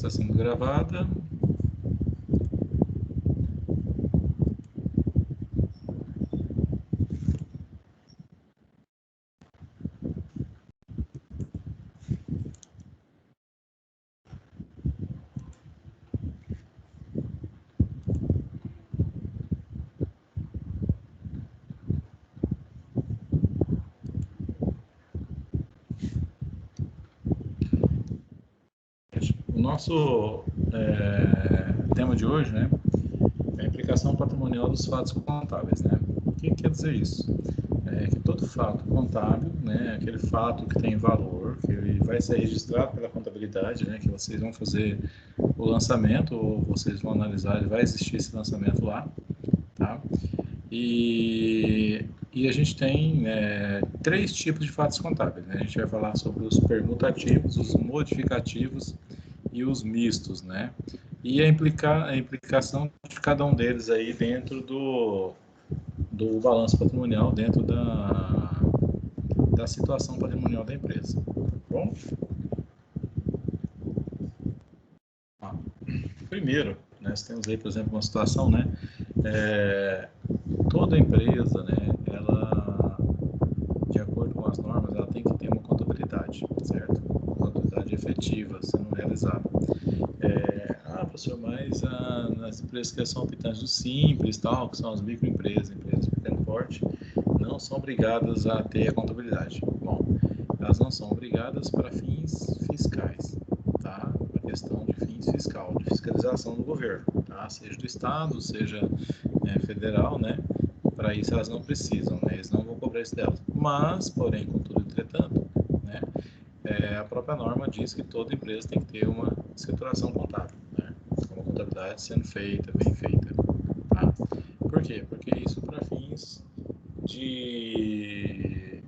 está sendo gravada. O nosso tema de hoje, né, é a implicação patrimonial dos fatos contábeis, né? O que quer dizer isso? É que todo fato contábil, né, aquele fato que tem valor, que ele vai ser registrado pela contabilidade, né, que vocês vão fazer o lançamento, ou vocês vão analisar, vai existir esse lançamento lá, tá? E a gente tem três tipos de fatos contábeis, né? A gente vai falar sobre os permutativos, os modificativos e os mistos, né? E a implicação de cada um deles aí dentro do balanço patrimonial, dentro da situação patrimonial da empresa. Tá bom? Primeiro, né, nós temos aí, por exemplo, uma situação, né? Toda empresa, né, ela, de acordo com as normas, ela tem que ter uma contabilidade, certo? Contabilidade efetiva sendo realizada. Professor, mas nas empresas que são habitantes do Simples, tal, que são as microempresas, empresas de pequeno porte, não são obrigadas a ter a contabilidade. Bom, elas não são obrigadas para fins fiscais, tá? Para questão de fins fiscal, de fiscalização do governo, tá? Seja do Estado, seja federal, né? Para isso elas não precisam, né? Eles não vão cobrar isso delas. Mas, porém, contudo, entretanto, né? A própria norma diz que toda empresa tem que ter uma escrituração contábil, né? Uma contabilidade sendo feita, bem feita. Tá? Por quê? Porque isso para fins de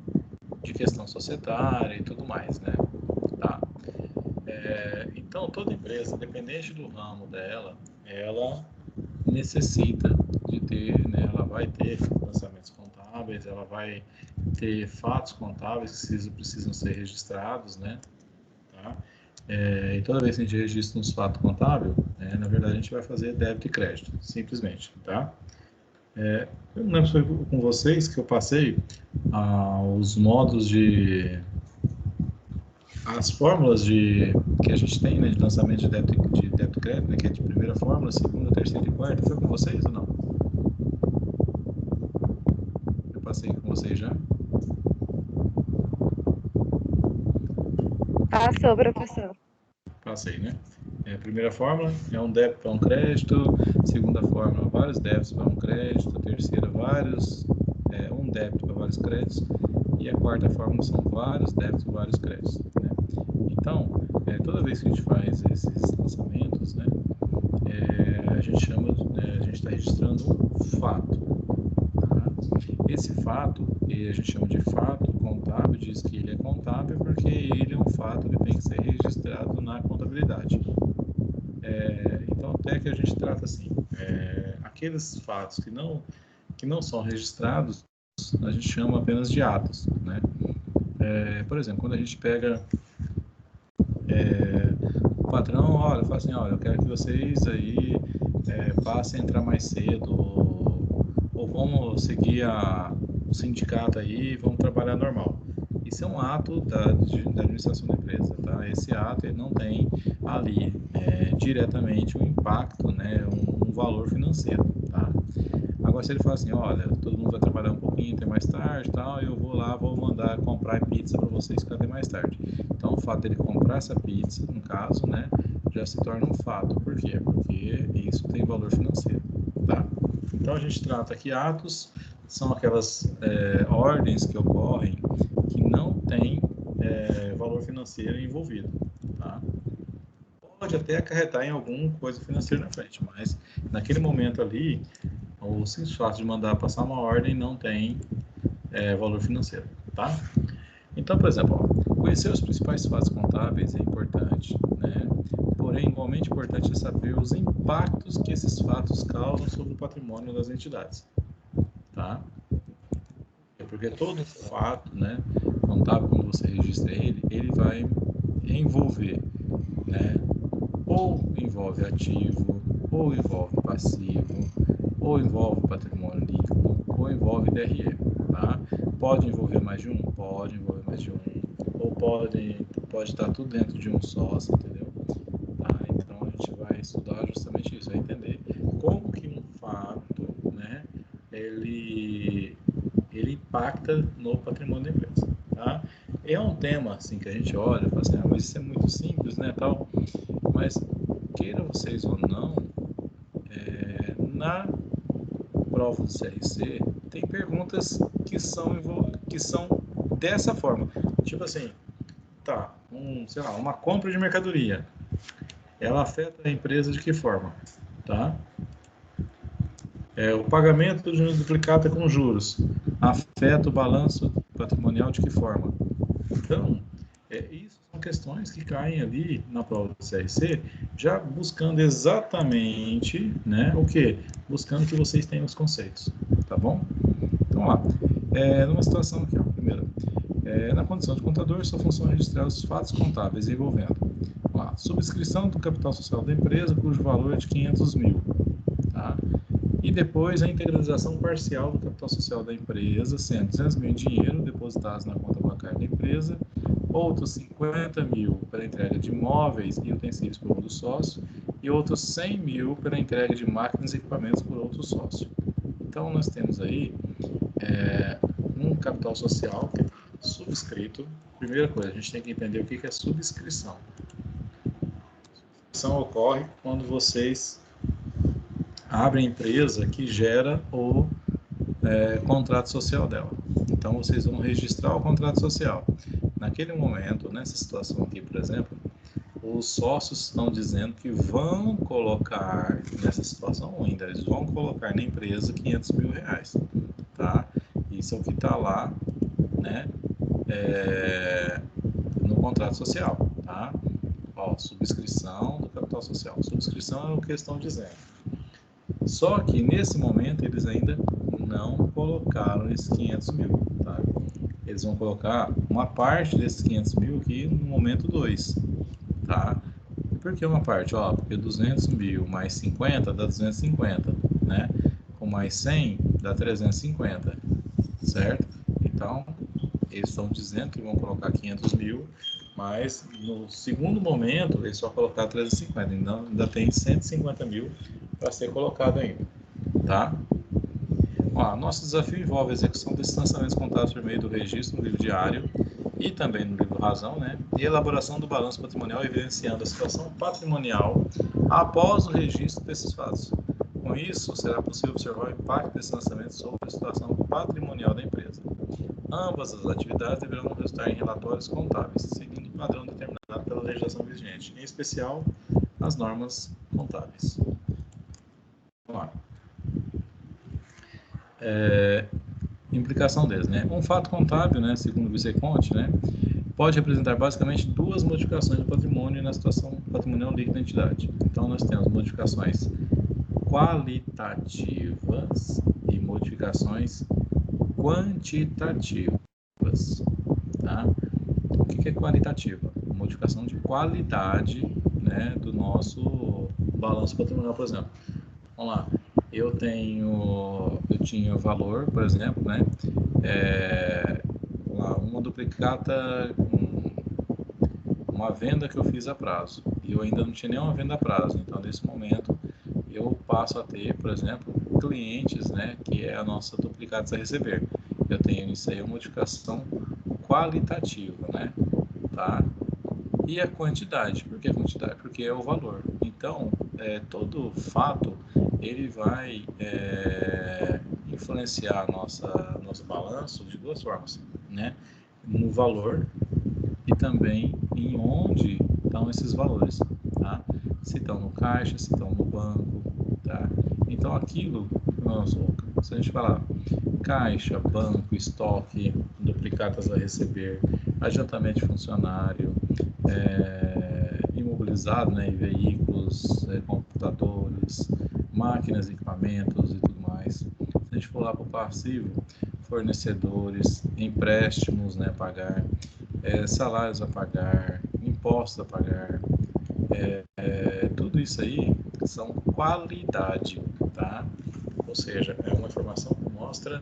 questão societária e tudo mais, né? Tá? Então, toda empresa, independente do ramo dela, ela necessita de ter, né? Ela vai ter lançamentos contábeis, ela vai ter fatos contábeis que precisam ser registrados, né? Tá? E toda vez que a gente registra um fato contábil, na verdade a gente vai fazer débito e crédito, simplesmente, tá? Eu não lembro se foi com vocês que eu passei os modos as fórmulas que a gente tem, né, de lançamento de débito e crédito, né, que é de primeira fórmula, segunda, terceira e quarta. Foi com vocês ou não? Eu passei com vocês já? Passou, professor. Passei, né? A primeira fórmula é um débito para um crédito, segunda fórmula, vários débitos para um crédito, a terceira, um débito para vários créditos, e a quarta fórmula são vários débitos e vários créditos, né? Então, toda vez que a gente faz esses lançamentos, né, a gente está registrando um fato. Tá? Esse fato, a gente chama de fato contábil, diz que ele é contábil porque ele é um fato que tem que ser registrado na contabilidade. Então, até que a gente trata assim, aqueles fatos que não são registrados, a gente chama apenas de atos, né? Por exemplo, quando a gente pega o patrão, olha, fala assim, olha, eu quero que vocês aí passem a entrar mais cedo, ou vamos seguir o sindicato aí, vamos trabalhar normal. Isso é um ato da administração da empresa, tá? Esse ato ele não tem ali diretamente um impacto, né, um valor financeiro, tá? Agora, se ele fala assim, olha, todo mundo vai trabalhar um pouquinho até mais tarde, tal, eu vou lá, vou mandar comprar pizza para vocês ficar até mais tarde. Então, o fato dele comprar essa pizza, no caso, né, já se torna um fato. Por quê? Porque isso tem valor financeiro, tá? Então, a gente trata aqui atos, são aquelas ordens que ocorrem que não tem valor financeiro envolvido, tá? Pode até acarretar em alguma coisa financeira na frente, mas naquele momento ali, o simples fato de mandar passar uma ordem não tem valor financeiro, tá? Então, por exemplo, conhecer os principais fatos contábeis é importante, né? Porém, igualmente importante é saber os impactos que esses fatos causam sobre o patrimônio das entidades, tá? Porque todo fato, né, contábil, quando você registra ele vai envolver, né, ou envolve ativo, ou envolve passivo, ou envolve patrimônio líquido, ou envolve DRE, tá? Pode envolver mais de um? Pode envolver mais de um, ou pode estar tudo dentro de um sócio, entendeu? Tá? Então, a gente vai estudar justamente isso, vai entender como que um fato, né, ele impacta no patrimônio da empresa, tá? É um tema, assim, que a gente olha e fala assim, mas isso é muito simples, né, tal, mas, queira vocês ou não, na prova do CRC, tem perguntas que são dessa forma. Tipo assim, tá, sei lá, uma compra de mercadoria. Ela afeta a empresa de que forma? Tá? O pagamento de duplicata com juros afeta o balanço patrimonial de que forma? Então, isso são questões que caem ali na prova do CRC, já buscando exatamente, né, o quê? Buscando que vocês tenham os conceitos, tá bom? Então, vamos lá. Numa situação aqui, ó, primeiro, na condição de contador, sua função é registrar os fatos contábeis envolvendo, vamos lá, subscrição do capital social da empresa, cujo valor é de 500 mil, tá? E depois a integralização parcial do capital social da empresa, sendo 200 mil em dinheiro depositados na conta bancária da empresa, outros 50 mil para entrega de imóveis e utensílios por um dos sócios, e outros 100 mil para entrega de máquinas e equipamentos por outro sócio. Então, nós temos aí um capital social subscrito. Primeira coisa, a gente tem que entender o que é subscrição. Subscrição ocorre quando vocês abrem a empresa que gera o contrato social dela. Então, vocês vão registrar o contrato social. Naquele momento, nessa situação aqui, por exemplo, os sócios estão dizendo que vão colocar, nessa situação ainda, eles vão colocar na empresa 500 mil reais, tá? Isso é o que está lá, né, no contrato social, tá? Ó, subscrição do capital social. Subscrição é o que eles estão dizendo. Só que, nesse momento, eles ainda não colocaram esses 500 mil, tá? Eles vão colocar uma parte desses 500 mil aqui no momento 2, tá? E por que uma parte? Ó, porque 200 mil mais 50 dá 250, né? Com mais 100 dá 350, certo? Então, eles estão dizendo que vão colocar 500 mil, mas no segundo momento eles só colocaram 350, então ainda tem 150 mil para ser colocado ainda, tá? Ó, nosso desafio envolve a execução desses lançamentos contábeis por meio do registro no livro diário e também no livro razão, né? E elaboração do balanço patrimonial evidenciando a situação patrimonial após o registro desses fatos. Com isso, será possível observar o impacto desses lançamentos sobre a situação patrimonial da empresa. Ambas as atividades deverão resultar em relatórios contábeis, seguindo o padrão determinado pela legislação vigente, em especial as normas contábeis. Vamos lá. Implicação deles, né? Um fato contábil, né, segundo o Viceconte, né, pode representar basicamente duas modificações do patrimônio na situação patrimonial líquida da entidade. Então, nós temos modificações qualitativas e modificações quantitativas, tá? O que é qualitativa? Modificação de qualidade, né, do nosso balanço patrimonial, por exemplo. Vamos lá, eu tinha valor, por exemplo, né, uma duplicata, uma venda que eu fiz a prazo, e eu ainda não tinha nenhuma venda a prazo, então nesse momento eu passo a ter, por exemplo, clientes, né, que é a nossa duplicatas a receber. Eu tenho isso aí, uma modificação qualitativa, né, tá? E a quantidade, por que a quantidade? Porque é o valor. Então, todo fato, ele vai influenciar nosso balanço de duas formas, né? No valor e também em onde estão esses valores, tá? Se estão no caixa, se estão no banco, tá? Então, aquilo, se a gente falar caixa, banco, estoque, duplicatas a receber, adiantamento de funcionário, imobilizado, né, em veículos, computadores, máquinas, equipamentos e tudo mais. Se a gente for lá para o passivo, fornecedores, empréstimos, né, a pagar, salários a pagar, impostos a pagar, Tudo isso aí são qualidade, tá? Ou seja, é uma informação que mostra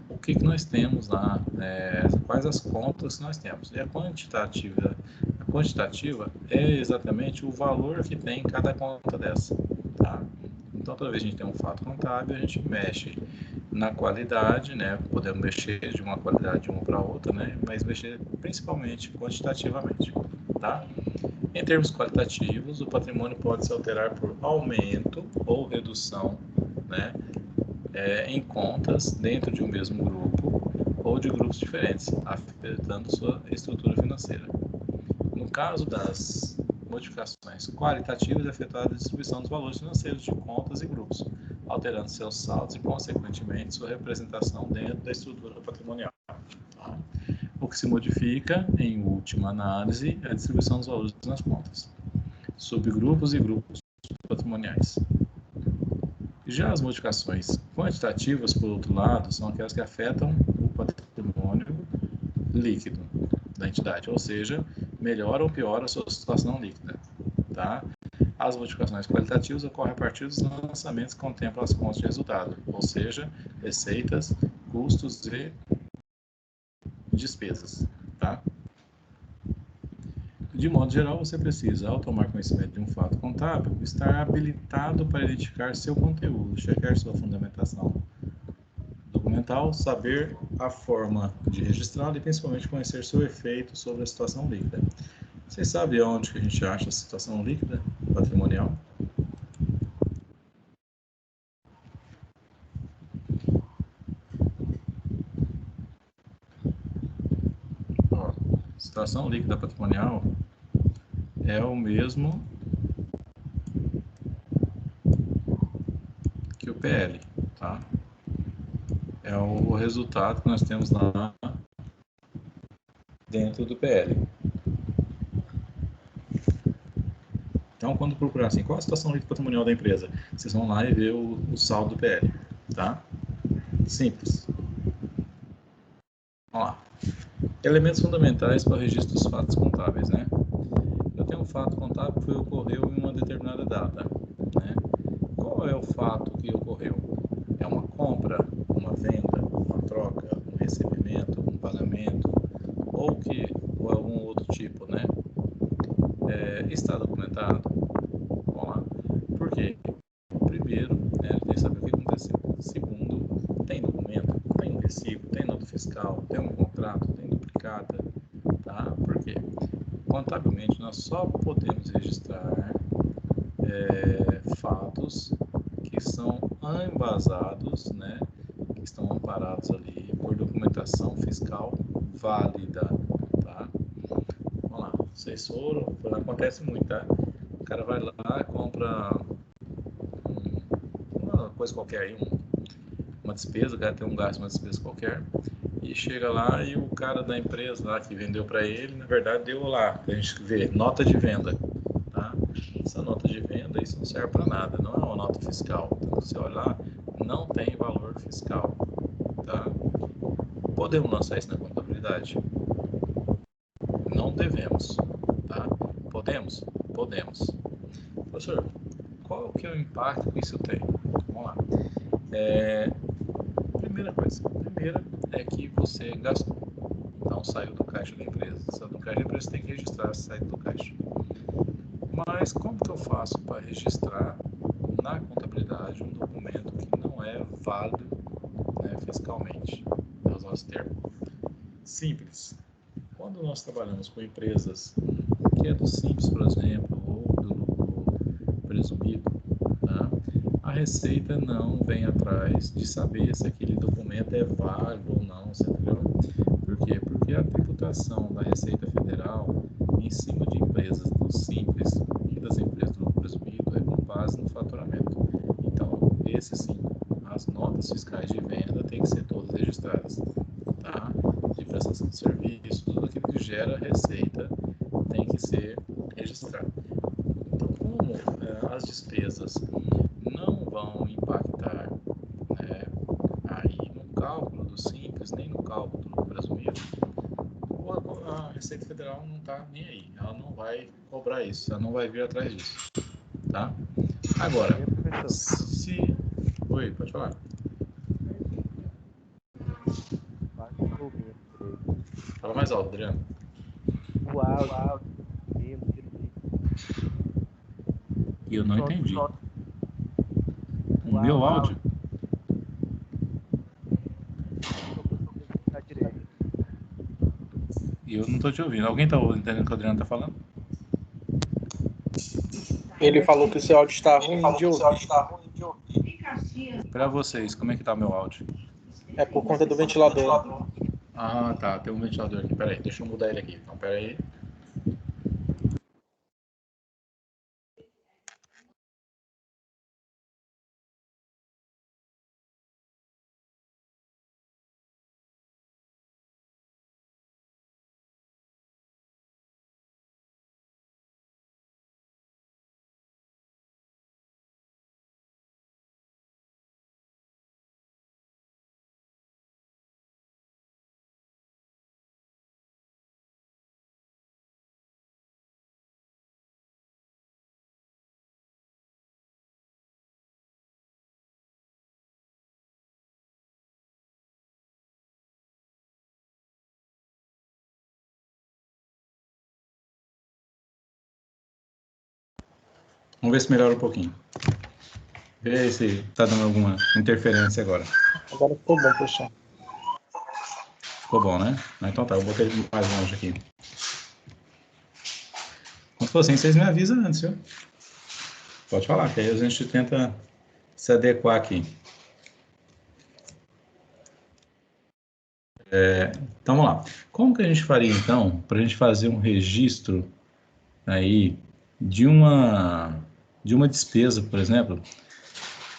o que nós temos lá, quais as contas que nós temos. E a quantitativa é exatamente o valor que tem em cada conta dessa, tá? Então, toda vez que a gente tem um fato contábil, a gente mexe na qualidade, né? Podemos mexer de uma qualidade de uma para outra, né? Mas mexer principalmente quantitativamente, tá? Em termos qualitativos, o patrimônio pode se alterar por aumento ou redução, né? Em contas dentro de um mesmo grupo ou de grupos diferentes, afetando sua estrutura financeira. No caso das modificações qualitativas, é efetuada a distribuição dos valores financeiros de contas e grupos, alterando seus saldos e, consequentemente, sua representação dentro da estrutura patrimonial. Tá? O que se modifica, em última análise, é a distribuição dos valores nas contas, subgrupos e grupos patrimoniais. Já as modificações quantitativas, por outro lado, são aquelas que afetam o patrimônio líquido da entidade, ou seja, melhora ou piora a sua situação líquida. Tá? As modificações qualitativas ocorrem a partir dos lançamentos que contemplam as contas de resultado, ou seja, receitas, custos e despesas. Tá? De modo geral, você precisa, ao tomar conhecimento de um fato contábil, estar habilitado para identificar seu conteúdo, checar sua fundamentação documental, saber a forma de registrá-lo e principalmente conhecer seu efeito sobre a situação líquida. Vocês sabem onde que a gente acha a situação líquida patrimonial? Ó, situação líquida patrimonial é o mesmo que o PL, tá? É o resultado que nós temos lá dentro do PL. Então, quando procurar assim, qual a situação líquida patrimonial da empresa? Vocês vão lá e ver o saldo do PL, tá? Simples. Vamos lá. Elementos fundamentais para o registro dos fatos contábeis, né? Eu tenho um fato contábil que ocorreu em uma determinada data, né? Qual é o fato que ocorreu? É uma compra, uma venda, uma troca, um recebimento, um pagamento, ou algum outro tipo, né? Está documentado? Vamos lá. Por quê? Primeiro, né, tem que saber o que aconteceu. Segundo, tem documento, tem um recibo, tem nota fiscal, tem um contrato, tem duplicata, tá? Por quê? Contabilmente, nós só podemos registrar fatos que são embasados, né, que estão amparados ali por documentação fiscal válida, tá? Vamos lá, vocês foram, acontece muito, tá? O cara vai lá, compra uma coisa qualquer aí, uma despesa, o cara tem um gasto, uma despesa qualquer, e chega lá e o cara da empresa lá que vendeu para ele, na verdade deu lá, a gente vê, nota de venda, tá? Essa nota de venda, isso não serve para nada, não é uma nota fiscal. Então, você olha lá, não tem valor fiscal, tá? Podemos lançar isso na contabilidade? Não devemos, tá? Podemos? Podemos. Professor, qual que é o impacto que isso tem? Vamos lá. Primeira coisa, é que você gastou, não saiu do caixa da empresa. Saiu do caixa da empresa, você tem que registrar se saiu do caixa. Mas como que eu faço para registrar na contabilidade um documento que não é válido, né, fiscalmente? É os nossos termos. Simples. Quando nós trabalhamos com empresas que é do Simples, por exemplo, ou do lucro presumido, tá? A Receita não vem atrás de saber se aquele documento é válido ou não, você entendeu? Por quê? Porque a tributação da Receita Federal em cima de empresas do Simples e das empresas do lucro presumido é com base no faturamento. Então, esse sim, as notas fiscais de venda têm que ser todas registradas, tá? De prestação de serviço, tudo aquilo que gera receita tem que ser registrado. Então, como as despesas não vão impactar, né, aí no cálculo do Simples, nem no cálculo do lucro presumido, a Receita Federal não está nem aí. Ela não vai cobrar isso, ela não vai vir atrás disso, tá? Agora, se... Oi, pode falar. Fala mais alto, Adriano. O áudio. E eu não entendi. O meu áudio? E eu não estou te ouvindo. Alguém está entendendo o que o Adriano está falando? Ele falou que o seu áudio está ruim de ouvir. Para vocês, como é que tá o meu áudio? É por conta do ventilador. Ah, tá. Tem um ventilador aqui. Peraí, deixa eu mudar ele aqui. Então, peraí. Vamos ver se melhora um pouquinho. Vê se tá dando alguma interferência agora. Agora ficou bom, professor. Ficou bom, né? Então tá, eu botei ele mais longe aqui. Como for assim, vocês me avisam antes, viu? Pode falar, que aí a gente tenta se adequar aqui. Então vamos lá. Como que a gente faria então para a gente fazer um registro aí de uma despesa, por exemplo,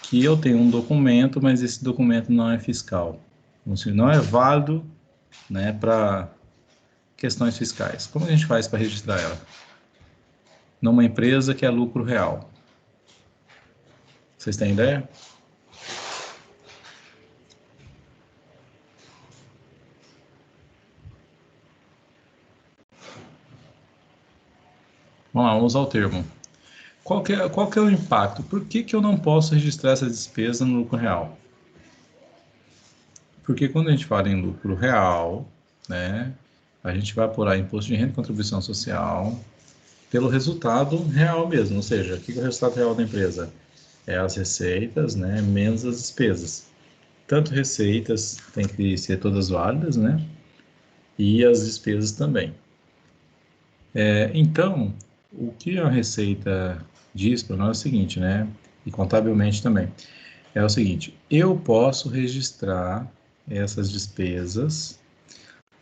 que eu tenho um documento, mas esse documento não é fiscal, ou seja, não é válido, né, para questões fiscais. Como a gente faz para registrar ela? Numa empresa que é lucro real. Vocês têm ideia? Vamos lá, vamos usar o termo. Qual que é o impacto? Por que que eu não posso registrar essa despesa no lucro real? Porque quando a gente fala em lucro real, né, a gente vai apurar imposto de renda e contribuição social pelo resultado real mesmo, ou seja, o que é o resultado real da empresa? É as receitas, né, menos as despesas. Tanto receitas tem que ser todas válidas, né, e as despesas também. Então, o que a Receita diz para nós é o seguinte, né, e contabilmente também, é o seguinte: eu posso registrar essas despesas,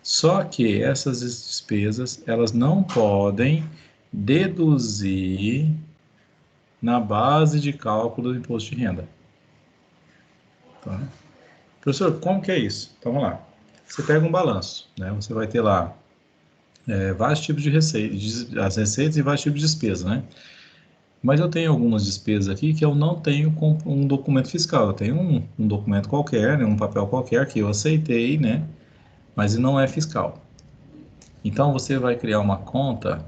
só que essas despesas elas não podem deduzir na base de cálculo do imposto de renda. Tá? Professor, como que é isso? Então vamos lá. Você pega um balanço, né? Você vai ter lá vários tipos de receitas, as receitas e vários tipos de despesa, né? Mas eu tenho algumas despesas aqui que eu não tenho com um documento fiscal. Eu tenho um documento qualquer, né, um papel qualquer que eu aceitei, né? Mas não é fiscal. Então você vai criar uma conta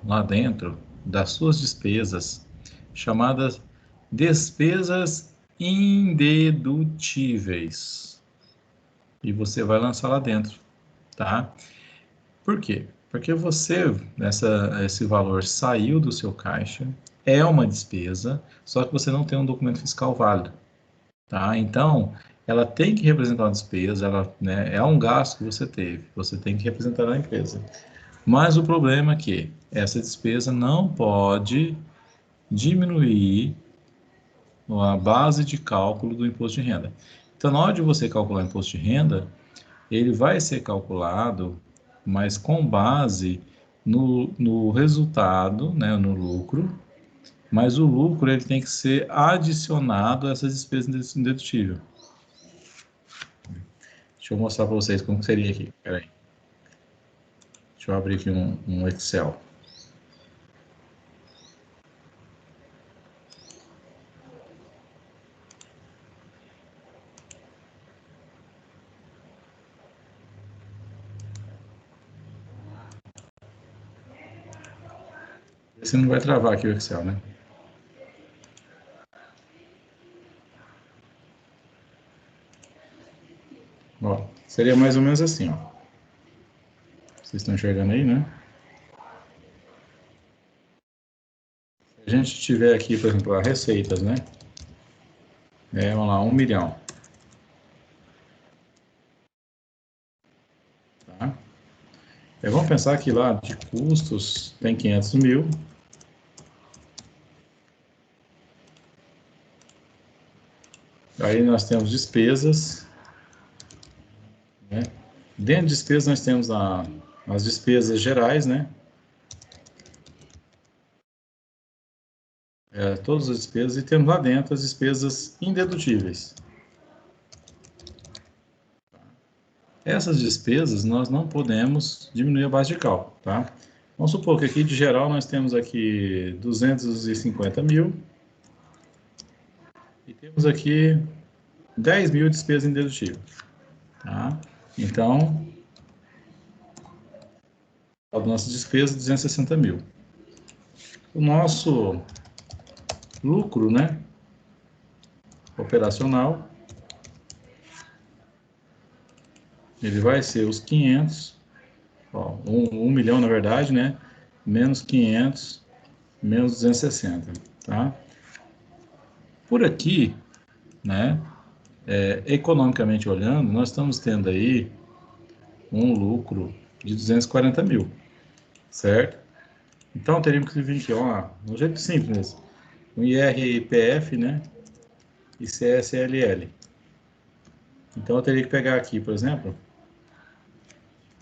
lá dentro das suas despesas, chamadas despesas indedutíveis. E você vai lançar lá dentro, tá? Por quê? Porque esse valor saiu do seu caixa, é uma despesa, só que você não tem um documento fiscal válido, tá? Então, ela tem que representar uma despesa, ela, né, é um gasto que você tem que representar na empresa. Mas o problema é que essa despesa não pode diminuir a base de cálculo do imposto de renda. Então, na hora de você calcular o imposto de renda, ele vai ser calculado, mas com base no resultado, né, no lucro, mas o lucro ele tem que ser adicionado a essas despesas indedutíveis. Deixa eu mostrar para vocês como seria aqui. Espera aí. Deixa eu abrir aqui um Excel. Você não vai travar aqui o Excel, né? Ó, seria mais ou menos assim, ó. Vocês estão enxergando aí, né? Se a gente tiver aqui, por exemplo, as receitas, né? Vamos lá, 1 milhão. Tá? Vamos pensar que lá de custos tem 500 mil. Aí nós temos despesas, né? Dentro de despesas nós temos as despesas gerais, né? Todas as despesas, e temos lá dentro as despesas indedutíveis. Essas despesas nós não podemos diminuir a base de cálculo, tá? Vamos supor que aqui de geral nós temos aqui 250 mil e temos aqui 10 mil de despesa indedutível, tá? Então, a nossa despesa é 260 mil. O nosso lucro, né, operacional, ele vai ser os 500, ó, 1 milhão na verdade, né, menos 500, menos 260, tá? Por aqui, né, economicamente olhando, nós estamos tendo aí um lucro de 240 mil, certo? Então, teríamos que vir aqui, ó, um jeito simples, um IRPF, né, e CSLL. Então, eu teria que pegar aqui, por exemplo,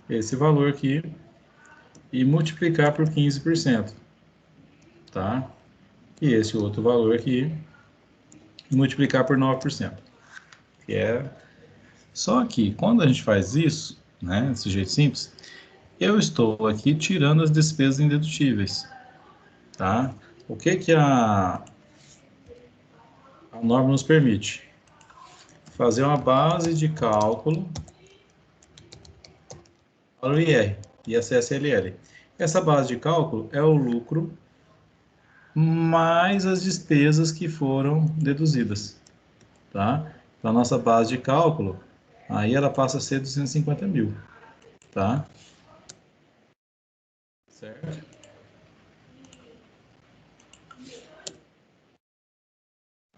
esse valor aqui e multiplicar por 15%, tá? E esse outro valor aqui multiplicar por 9%, que é... Só que, quando a gente faz isso, né, desse jeito simples, eu estou aqui tirando as despesas indedutíveis, tá? O que que a norma nos permite? Fazer uma base de cálculo para o IR e a CSLL. Essa base de cálculo é o lucro mais as despesas que foram deduzidas, tá? Então, a nossa base de cálculo, aí ela passa a ser 250 mil, tá? Certo?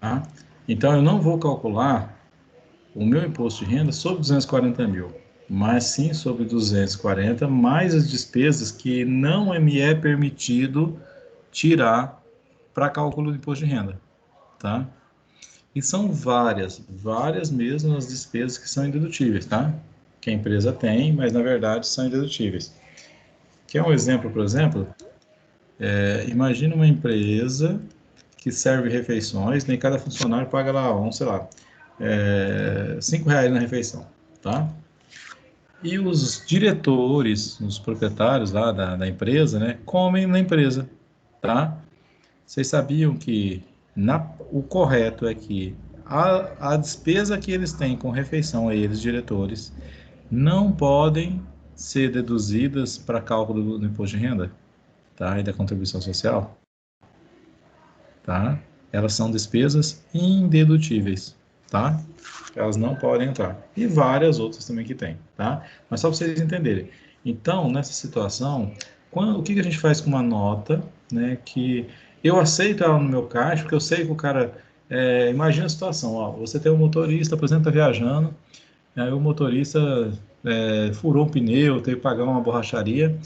Tá? Então, eu não vou calcular o meu imposto de renda sobre 240 mil, mas sim sobre 240, mais as despesas que não me é permitido tirar para cálculo do imposto de renda, tá? E são várias mesmo as despesas que são indedutíveis, tá? Que a empresa tem, mas na verdade são indedutíveis. Quer um exemplo, por exemplo? Imagina uma empresa que serve refeições, nem cada funcionário paga lá, vamos, sei lá, R$ 5 na refeição, tá? E os diretores, os proprietários lá da empresa, né, comem na empresa, tá? Vocês sabiam que o correto é que a despesa que eles têm com refeição, a eles, diretores, não podem ser deduzidas para cálculo do imposto de renda, tá? E da contribuição social, tá? Elas são despesas indedutíveis, tá? Elas não podem entrar. E várias outras também que tem, tá? Mas só para vocês entenderem. Então, nessa situação, o que a gente faz com uma nota, né, que eu aceito ela no meu caixa, porque eu sei que o cara... imagina a situação, ó, você tem um motorista, por exemplo, está viajando, aí o motorista furou um pneu, teve que pagar uma borracharia,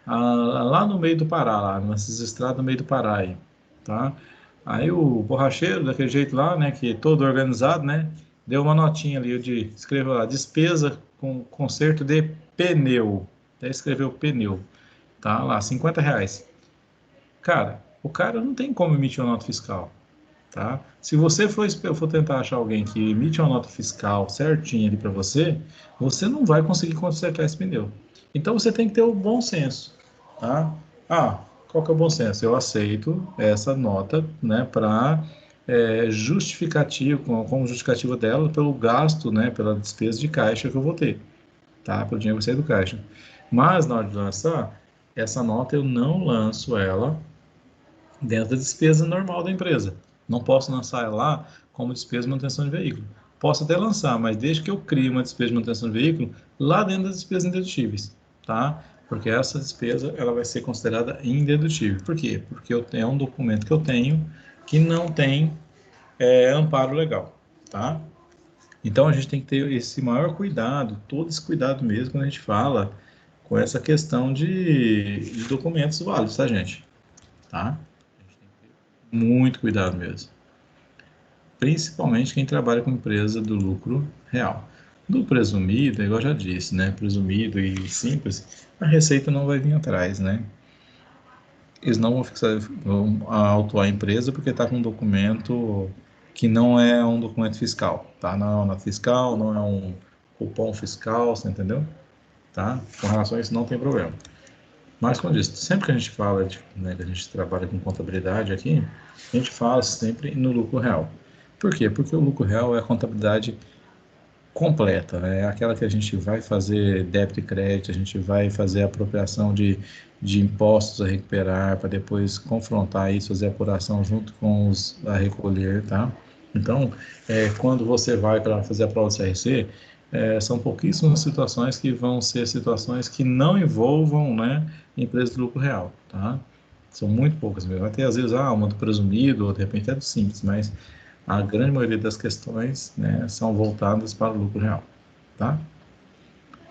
lá no meio do Pará, lá nessas estradas no meio do Pará aí, tá? Aí o borracheiro, daquele jeito lá, né, que é todo organizado, né, deu uma notinha ali, escreveu lá, despesa com conserto de pneu, até escreveu pneu, tá lá, R$ 50. Cara, o cara não tem como emitir uma nota fiscal, tá? Se você for tentar achar alguém que emite uma nota fiscal certinha ali para você, você não vai conseguir consertar esse pneu. Então você tem que ter o bom senso, tá? Qual que é o bom senso? Eu aceito essa nota, né, para justificativo, como justificativa dela pelo gasto, né, pela despesa de caixa que eu vou ter, tá? Pelo dinheiro que vai sair do caixa. Mas na hora de lançar essa nota eu não lanço ela dentro da despesa normal da empresa. Não posso lançar lá como despesa de manutenção de veículo. Posso até lançar, mas desde que eu crie uma despesa de manutenção de veículo lá dentro das despesas indedutíveis, tá? Porque essa despesa ela vai ser considerada indedutível. Por quê? Porque é um documento que eu tenho que não tem amparo legal, tá? Então a gente tem que ter esse maior cuidado, todo esse cuidado mesmo quando a gente fala com essa questão de documentos válidos, tá, gente? Tá? Muito cuidado mesmo. Principalmente quem trabalha com empresa do lucro real. Do presumido, igual eu já disse, né? Presumido e simples, a receita não vai vir atrás, né? Eles não vão autuar a empresa porque está com um documento que não é um documento fiscal, tá? Não é uma nota fiscal, não é um cupom fiscal, você entendeu? Tá? Com relação a isso não tem problema. Mas, como eu disse, sempre que a gente fala, né, que a gente trabalha com contabilidade aqui, a gente fala sempre no lucro real. Por quê? Porque o lucro real é a contabilidade completa, né? É aquela que a gente vai fazer débito e crédito, a gente vai fazer apropriação de impostos a recuperar, para depois confrontar isso, fazer apuração junto com os a recolher, tá? Então, quando você vai para fazer a prova do CRC, são pouquíssimas situações que vão ser situações que não envolvam, né, empresa de lucro real, tá? São muito poucas mesmo. Vai ter, às vezes, uma do presumido, ou de repente é do simples, mas a grande maioria das questões, né, são voltadas para o lucro real, tá?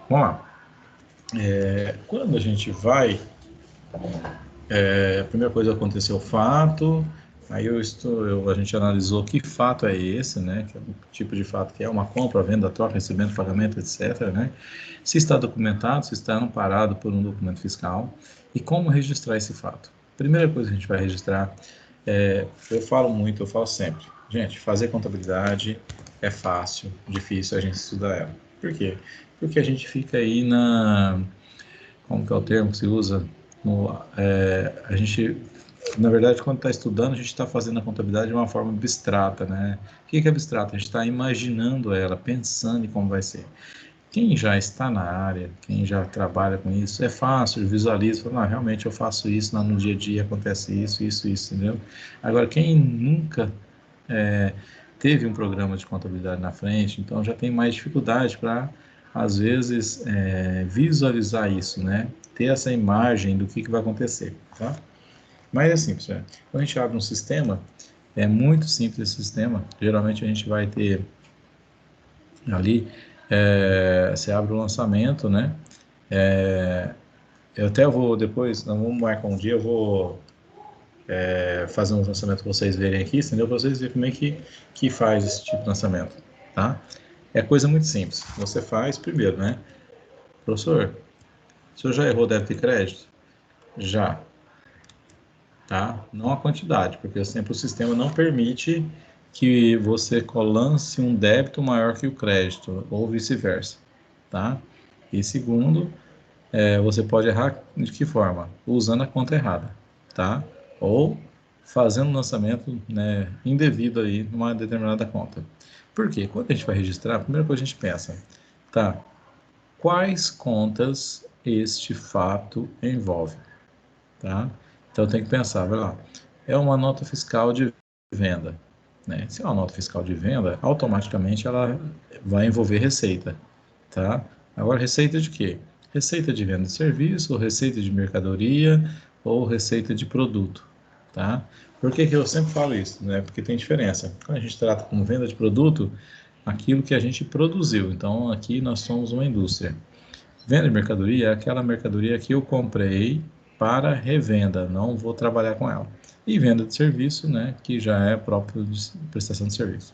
Vamos lá. Quando a gente vai, a primeira coisa aconteceu o fato, aí a gente analisou que fato é esse, né, que é o tipo de fato que é uma compra, venda, troca, recebimento, pagamento, etc, né? Se está documentado, se está amparado por um documento fiscal e como registrar esse fato. Primeira coisa que a gente vai registrar, eu falo sempre, gente, fazer contabilidade é fácil, difícil a gente estudar ela. Por quê? Porque a gente fica aí como que é o termo que se usa? A gente, na verdade, quando está estudando, a gente está fazendo a contabilidade de uma forma abstrata, né? O que é abstrata? A gente está imaginando ela, pensando em como vai ser. Quem já está na área, quem já trabalha com isso, é fácil, visualiza, fala, realmente eu faço isso, no dia a dia acontece isso, entendeu? Agora, quem nunca teve um programa de contabilidade na frente, então já tem mais dificuldade para, às vezes, visualizar isso, né? Ter essa imagem do que vai acontecer, tá? Mas é simples, né? Quando a gente abre um sistema, é muito simples esse sistema, geralmente a gente vai ter ali, você abre o lançamento, né? Eu até vou depois, nós vamos marcar um dia, eu vou fazer um lançamento para vocês verem aqui, entendeu? Para vocês verem como é que faz esse tipo de lançamento, tá? É coisa muito simples. Você faz primeiro, né? Professor, o senhor já errou débito e crédito? Já, tá? Não a quantidade, porque sempre o sistema não permite que você lance um débito maior que o crédito, ou vice-versa, tá? E segundo, você pode errar de que forma? Usando a conta errada, tá? Ou fazendo um lançamento, né, indevido aí numa determinada conta. Por quê? Quando a gente vai registrar, a primeira coisa que a gente pensa, tá? Quais contas este fato envolve, tá? Então tem que pensar, vai lá, é uma nota fiscal de venda, né? Se é uma nota fiscal de venda, automaticamente ela vai envolver receita, tá? Agora, receita de quê? Receita de venda de serviço, ou receita de mercadoria, ou receita de produto, tá? Por que que eu sempre falo isso, né? Porque tem diferença. Quando a gente trata como venda de produto, aquilo que a gente produziu. Então, aqui nós somos uma indústria. Venda de mercadoria é aquela mercadoria que eu comprei para revenda, não vou trabalhar com ela. E venda de serviço, né, que já é próprio de prestação de serviço,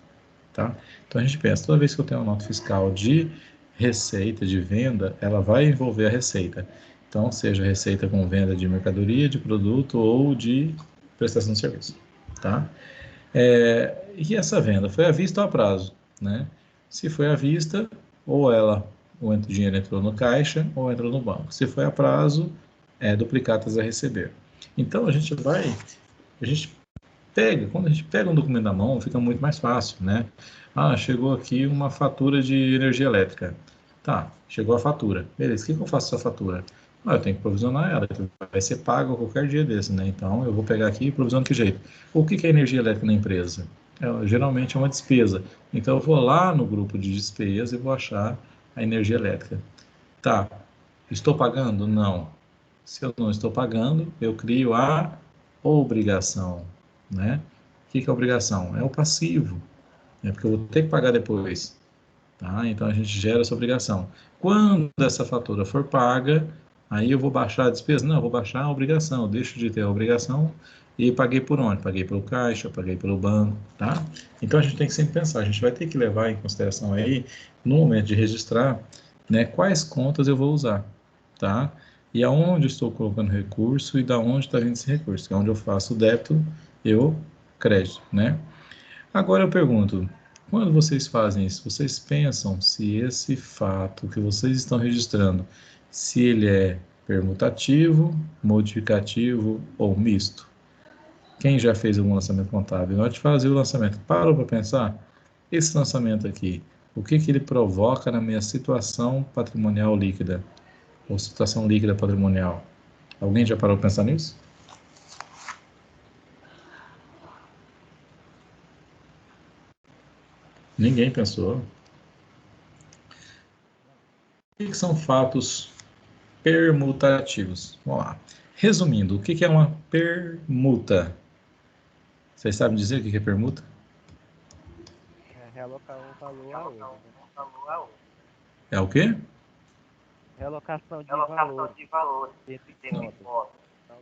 tá? Então a gente pensa, toda vez que eu tenho uma nota fiscal de receita de venda, ela vai envolver a receita. Então, seja receita com venda de mercadoria, de produto ou de prestação de serviço, tá? E essa venda foi à vista ou a prazo, né? Se foi à vista, ou o dinheiro entrou no caixa ou entrou no banco. Se foi a prazo, é duplicatas a receber. Então a gente quando a gente pega um documento na mão, fica muito mais fácil, né? Chegou aqui uma fatura de energia elétrica. Tá, chegou a fatura. Beleza, o que eu faço com essa fatura? Eu tenho que provisionar ela, que vai ser pago qualquer dia desse, né? Então, eu vou pegar aqui e provisiono de que jeito? O que é energia elétrica na empresa? Geralmente é uma despesa. Então, eu vou lá no grupo de despesa e vou achar a energia elétrica. Tá, estou pagando? Não. Se eu não estou pagando, eu crio a obrigação, né? O que é obrigação? É o passivo, né? Porque eu vou ter que pagar depois, tá? Então a gente gera essa obrigação. Quando essa fatura for paga, aí eu vou baixar a despesa? Não, eu vou baixar a obrigação. Eu deixo de ter a obrigação e paguei por onde? Paguei pelo caixa, paguei pelo banco, tá? Então a gente tem que sempre pensar, a gente vai ter que levar em consideração aí, no momento de registrar, né, quais contas eu vou usar, tá? E aonde estou colocando recurso e da onde está vindo esse recurso, que é onde eu faço o débito, eu crédito, né? Agora eu pergunto, quando vocês fazem isso, vocês pensam se esse fato que vocês estão registrando, se ele é permutativo, modificativo ou misto? Quem já fez algum lançamento contábil? Na hora de fazer o lançamento, parou para pensar? Esse lançamento aqui, o que que ele provoca na minha situação patrimonial líquida? Ou situação líquida patrimonial? Alguém já parou para pensar nisso? Ninguém pensou. O que são fatos permutativos? Vamos lá. Resumindo, o que é uma permuta? Vocês sabem dizer o que é permuta? É realocar um valor a outro, né? É o quê? Realocação de valores entre contas.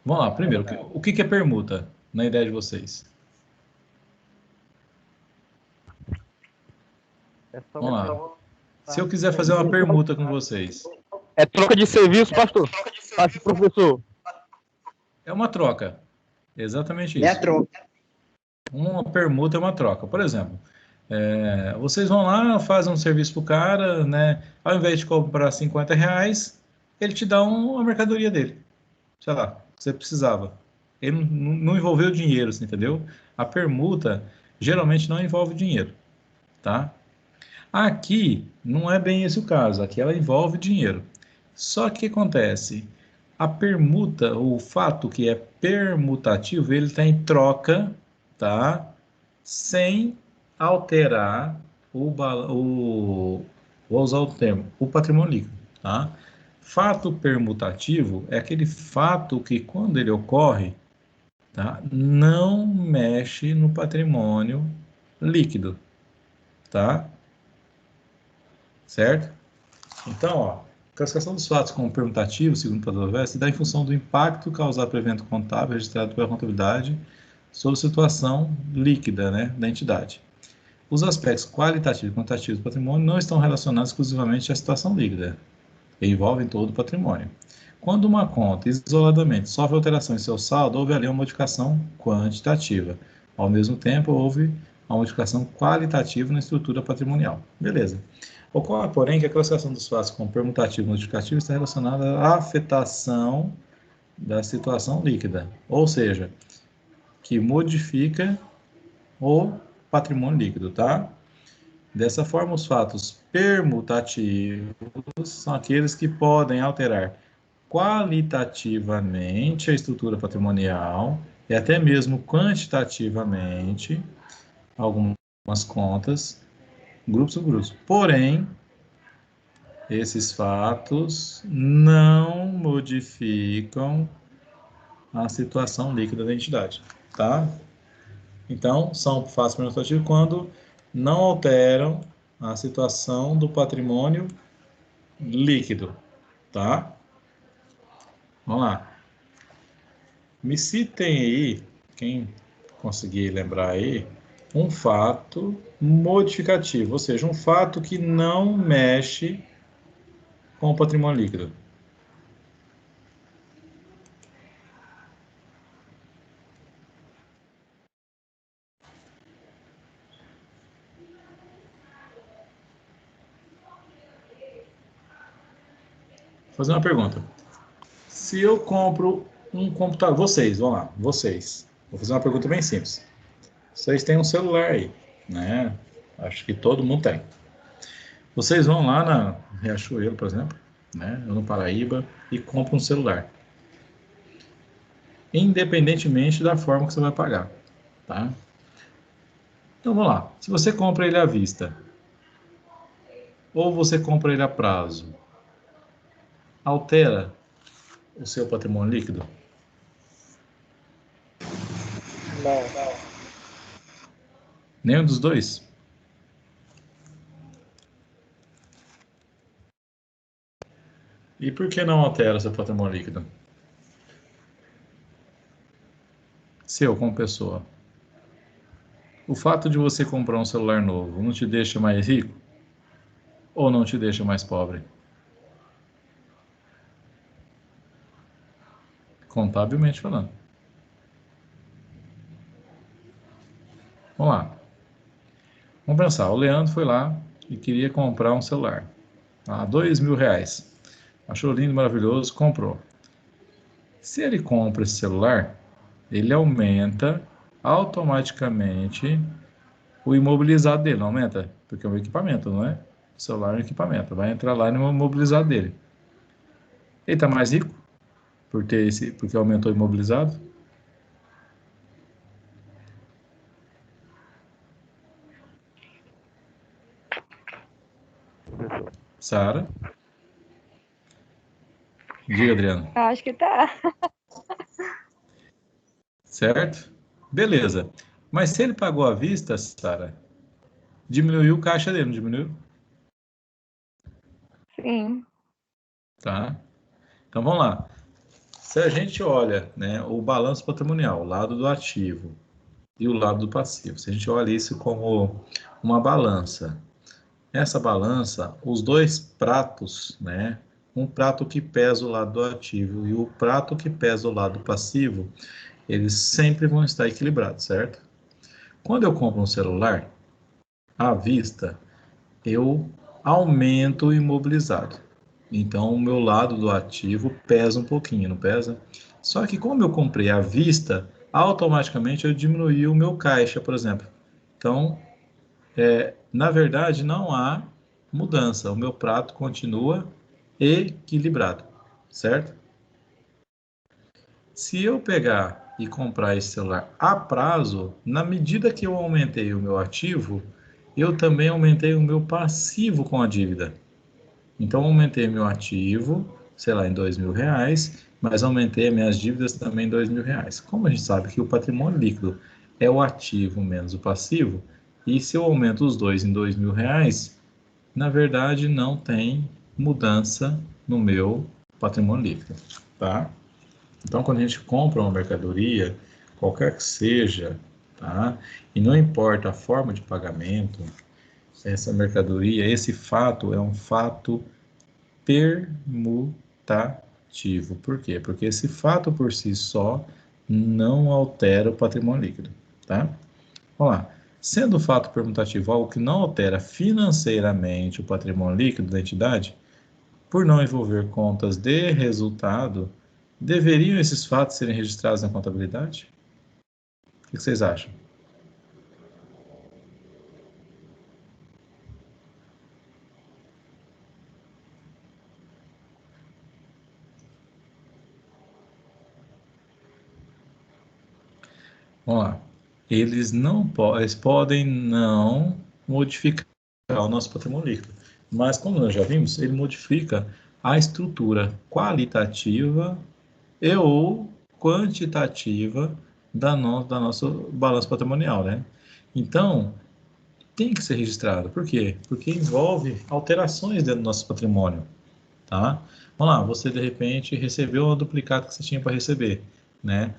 Vamos lá, primeiro, Alterar. o que é permuta, na ideia de vocês? É só Vamos você lá. Se eu usar quiser fazer uma permuta com vocês, É troca de serviço, pastor? Pastor, professor. é uma troca. Exatamente É a isso. troca. Uma permuta é uma troca. Por exemplo, vocês vão lá, fazem um serviço para o cara, né? Ao invés de cobrar R$ 50, ele te dá uma mercadoria dele. Sei lá, que você precisava. Ele não envolveu dinheiro, você entendeu? A permuta geralmente não envolve dinheiro, tá? Aqui não é bem esse o caso, aqui ela envolve dinheiro. Só que o que acontece? A permuta, o fato que é permutativo, ele está em troca, tá? Sem alterar vou usar o termo, o patrimônio líquido, tá? Fato permutativo é aquele fato que, quando ele ocorre, tá, não mexe no patrimônio líquido, tá? Certo? Então, ó, classificação dos fatos como permutativos, segundo o Padova, se dá em função do impacto causado pelo evento contábil registrado pela contabilidade sobre a situação líquida, né, da entidade. Os aspectos qualitativos e quantitativos do patrimônio não estão relacionados exclusivamente à situação líquida, e envolvem todo o patrimônio. Quando uma conta, isoladamente, sofre alteração em seu saldo, houve ali uma modificação quantitativa. Ao mesmo tempo, houve uma modificação qualitativa na estrutura patrimonial. Beleza. Ocorre, porém, que a classificação dos fatos como permutativo e modificativo está relacionada à afetação da situação líquida, ou seja, que modifica o patrimônio líquido, tá? Dessa forma, os fatos permutativos são aqueles que podem alterar qualitativamente a estrutura patrimonial e até mesmo quantitativamente algumas contas, grupos ou grupos. Porém, esses fatos não modificam a situação líquida da entidade, tá? Então, são fatos permutativos quando não alteram a situação do patrimônio líquido, tá? Vamos lá. Me citem aí, quem conseguir lembrar aí, um fato modificativo, ou seja, um fato que não mexe com o patrimônio líquido. Vou fazer uma pergunta. Se eu compro um computador, vocês, vamos lá, vocês. Vou fazer uma pergunta bem simples. Vocês têm um celular aí, né? Acho que todo mundo tem. Vocês vão lá na Riachuelo, por exemplo, né, ou no Paraíba, e compra um celular. Independentemente da forma que você vai pagar, tá? Então vamos lá. Se você compra ele à vista, ou você compra ele a prazo, altera o seu patrimônio líquido? Não. Nenhum dos dois? E por que não altera o seu patrimônio líquido? Seu, como pessoa. O fato de você comprar um celular novo não te deixa mais rico? Ou não te deixa mais pobre? Contabilmente falando. Vamos lá. Vamos pensar. O Leandro foi lá e queria comprar um celular. A R$ 2.000. Achou lindo, maravilhoso, comprou. Se ele compra esse celular, ele aumenta automaticamente o imobilizado dele, não aumenta? Porque é um equipamento, não é? O celular é um equipamento, vai entrar lá no imobilizado dele. Ele está mais rico porque aumentou o imobilizado? professor. Sara? Diga, Adriano. Eu acho que tá. Certo? Beleza. Mas se ele pagou à vista, Sara, diminuiu o caixa dele, não diminuiu? Sim. Tá? Então vamos lá. Se a gente olha, né, o balanço patrimonial, o lado do ativo e o lado do passivo, se a gente olha isso como uma balança, essa balança, os dois pratos, né, um prato que pesa o lado do ativo e o prato que pesa o lado passivo, eles sempre vão estar equilibrados, certo? Quando eu compro um celular à vista, eu aumento o imobilizado. Então, o meu lado do ativo pesa um pouquinho, não pesa? Só que como eu comprei à vista, automaticamente eu diminuí o meu caixa, por exemplo. Então, na verdade, não há mudança. O meu prato continua equilibrado, certo? Se eu pegar e comprar esse celular a prazo, na medida que eu aumentei o meu ativo, eu também aumentei o meu passivo com a dívida. Então, aumentei meu ativo, sei lá, em R$ 2.000, mas aumentei as minhas dívidas também em R$ 2.000. Como a gente sabe que o patrimônio líquido é o ativo menos o passivo, e se eu aumento os dois em R$ 2.000, na verdade não tem mudança no meu patrimônio líquido, tá? Então, quando a gente compra uma mercadoria, qualquer que seja, tá? E não importa a forma de pagamento, essa mercadoria, esse fato é um fato permutativo. Por quê? Porque esse fato por si só não altera o patrimônio líquido, tá? Vamos lá. Sendo o fato permutativo algo que não altera financeiramente o patrimônio líquido da entidade, por não envolver contas de resultado, deveriam esses fatos serem registrados na contabilidade? O que vocês acham? Vamos lá. Eles podem não modificar o nosso patrimônio líquido, mas como nós já vimos, ele modifica a estrutura qualitativa e ou quantitativa da nosso balanço patrimonial, né? Então, tem que ser registrado. Por quê? Porque envolve alterações dentro do nosso patrimônio, tá? Vamos lá, você de repente recebeu o duplicata que você tinha para receber, né?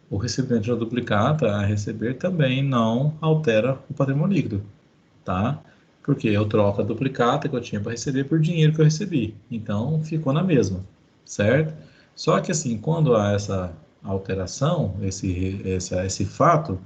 O recebimento de uma duplicata a receber também não altera o patrimônio líquido, tá? Porque eu troco a duplicata que eu tinha para receber por dinheiro que eu recebi. Então, ficou na mesma, certo? Só que assim, quando há essa alteração, esse fato,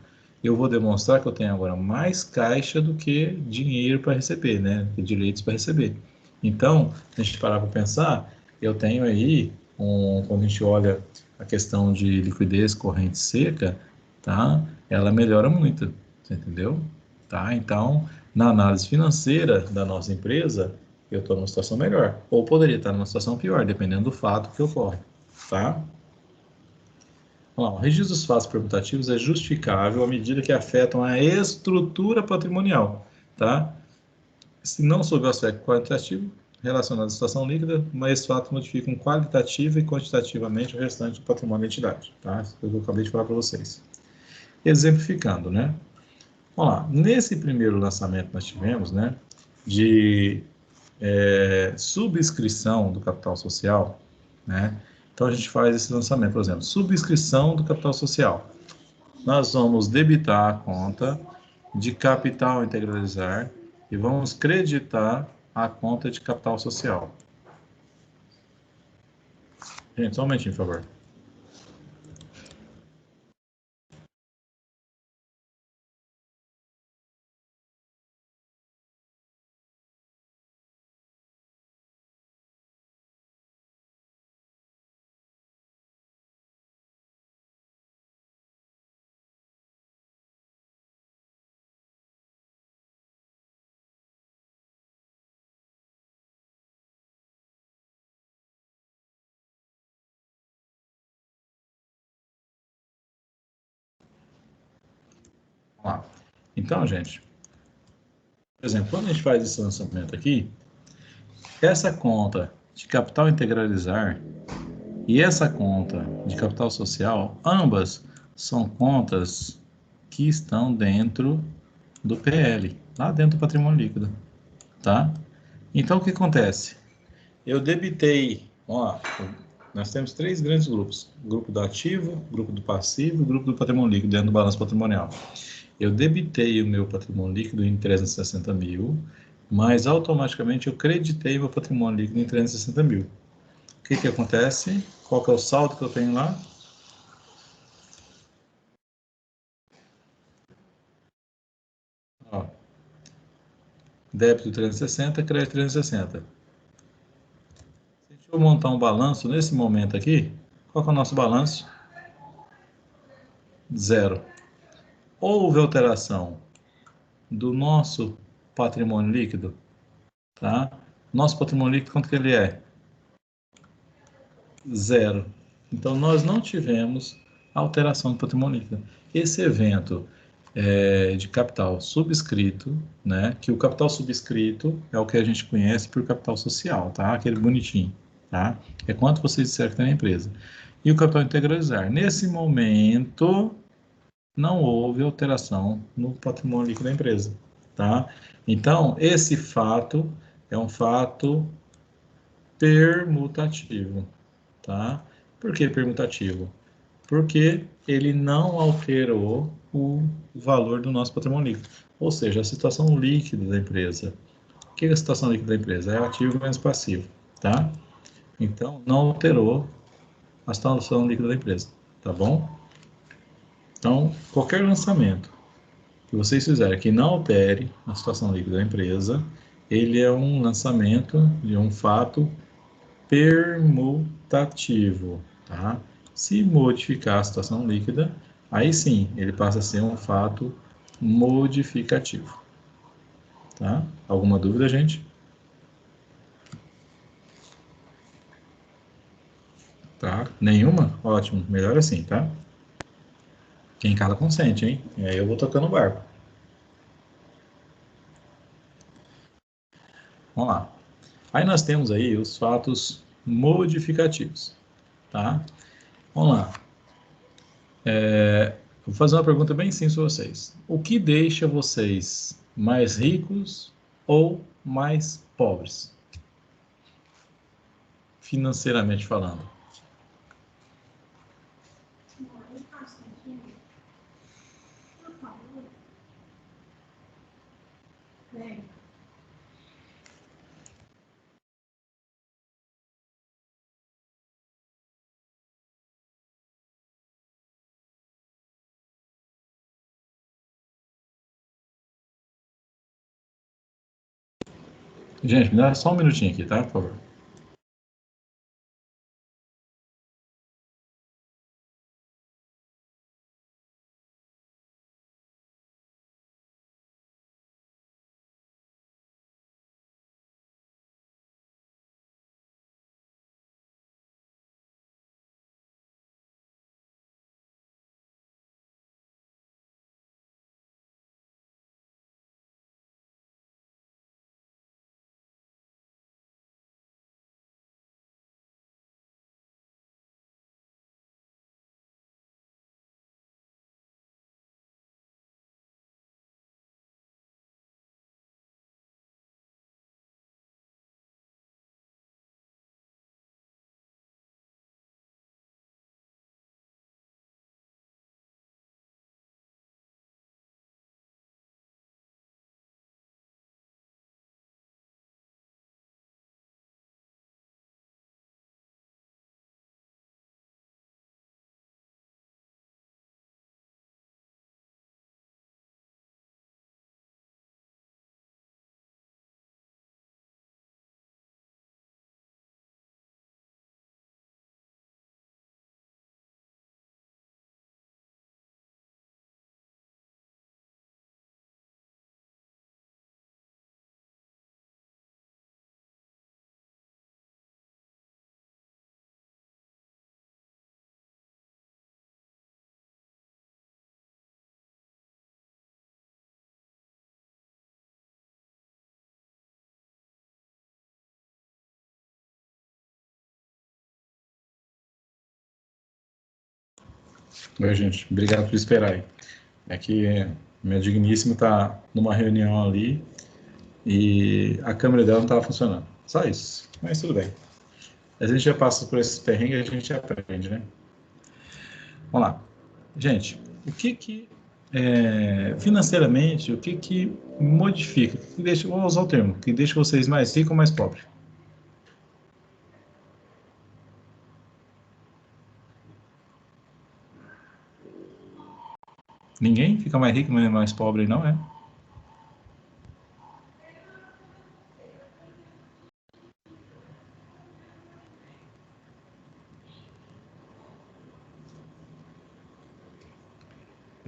eu vou demonstrar que eu tenho agora mais caixa do que dinheiro para receber, né? Que direitos para receber. Então, a gente parar para pensar, eu tenho aí, quando a gente olha a questão de liquidez corrente seca, tá? Ela melhora muito, você entendeu? Tá? Então, na análise financeira da nossa empresa, eu estou numa situação melhor. Ou poderia estar numa situação pior, dependendo do fato que ocorre. Tá? Vamos lá, o registro dos fatos permutativos é justificável à medida que afetam a estrutura patrimonial. Tá? Se não sob o aspecto qualitativo, relacionado à situação líquida, mas esses fatos modificam qualitativa e quantitativamente o restante do patrimônio da entidade. Tá? Isso que eu acabei de falar para vocês. Exemplificando, né? Vamos lá, nesse primeiro lançamento nós tivemos, né, de subscrição do capital social, né? Então a gente faz esse lançamento, por exemplo, subscrição do capital social. Nós vamos debitar a conta de capital integralizar e vamos creditar a conta de capital social. Gente, só um momentinho, por favor. Vamos lá. Então, gente, por exemplo, quando a gente faz esse lançamento aqui, essa conta de capital integralizar e essa conta de capital social, ambas são contas que estão dentro do PL, lá dentro do patrimônio líquido, tá? Então, o que acontece? Eu debitei, ó, nós temos três grandes grupos, grupo do ativo, grupo do passivo e grupo do patrimônio líquido dentro do balanço patrimonial. Eu debitei o meu patrimônio líquido em 360 mil, mas automaticamente eu creditei meu patrimônio líquido em 360 mil. O que que acontece? Qual que é o saldo que eu tenho lá? Ó, débito 360, crédito 360. Se a gente for montar um balanço nesse momento aqui, qual que é o nosso balanço? Zero. Houve alteração do nosso patrimônio líquido, tá? Nosso patrimônio líquido, quanto que ele é? Zero. Então, nós não tivemos alteração do patrimônio líquido. Esse evento de capital subscrito, né? Que o capital subscrito é o que a gente conhece por capital social, tá? Aquele bonitinho, tá? É quanto vocês disseram que tem na empresa. E o capital integralizar. Nesse momento, não houve alteração no patrimônio líquido da empresa, tá? Então, esse fato é um fato permutativo, tá? Por que permutativo? Porque ele não alterou o valor do nosso patrimônio líquido, ou seja, a situação líquida da empresa. O que é a situação líquida da empresa? É ativo menos passivo, tá? Então, não alterou a situação líquida da empresa, tá bom? Então, qualquer lançamento que vocês fizerem que não altere a situação líquida da empresa, ele é um lançamento de um fato permutativo, tá? Se modificar a situação líquida, aí sim, ele passa a ser um fato modificativo, tá? Alguma dúvida, gente? Tá? Nenhuma? Ótimo, melhor assim, tá? Quem cala consente, hein? E aí eu vou tocando o barco. Vamos lá. Aí nós temos aí os fatos modificativos, tá? Vamos lá. Vou fazer uma pergunta bem simples para vocês. O que deixa vocês mais ricos ou mais pobres, financeiramente falando? Gente, me dá só um minutinho aqui, tá? Por favor. Oi, gente. Obrigado por esperar aí. É que minha digníssima está numa reunião ali e a câmera dela não estava funcionando. Só isso. Mas tudo bem. A gente já passa por esses perrengues e a gente aprende, né? Vamos lá. Gente, o que financeiramente, o que modifica, o que deixa, vou usar o termo, que deixa vocês mais ricos ou mais pobres? Ninguém fica mais rico e mais pobre, não é?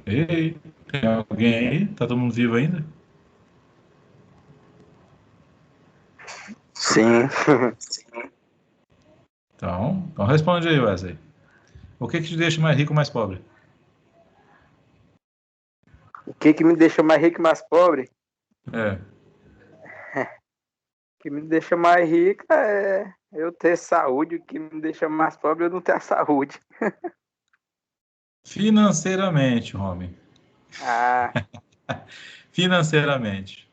Ei, tem alguém aí? Tá todo mundo vivo ainda? Sim. Então responde aí, Wesley. O que te deixa mais rico ou mais pobre? O que me deixa mais rico e mais pobre? É. O que me deixa mais rico é eu ter saúde. O que me deixa mais pobre é eu não ter a saúde. Financeiramente, homem. Ah, Financeiramente.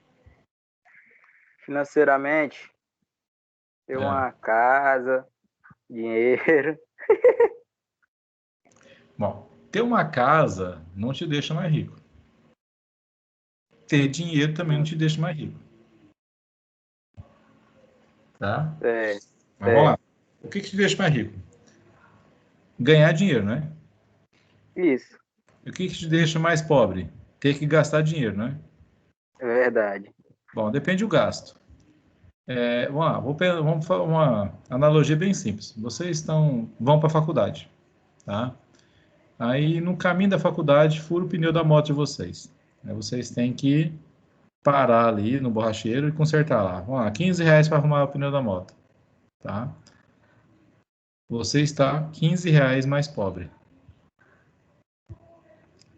financeiramente, ter É. uma casa, dinheiro. Bom, ter uma casa não te deixa mais rico. Ter dinheiro também não te deixa mais rico. Tá? É, Mas vamos lá. O que te deixa mais rico? Ganhar dinheiro, né? isso, E o que te deixa mais pobre? Ter que gastar dinheiro, né? é verdade. Bom, depende do gasto. Vamos lá, vamos fazer uma analogia bem simples. Vocês vão para a faculdade, tá? Aí, no caminho da faculdade, fura o pneu da moto de vocês. Aí vocês têm que parar ali no borracheiro e consertar lá. Vamos lá, R$ 15 para arrumar o pneu da moto, tá? Você está R$ 15 mais pobre.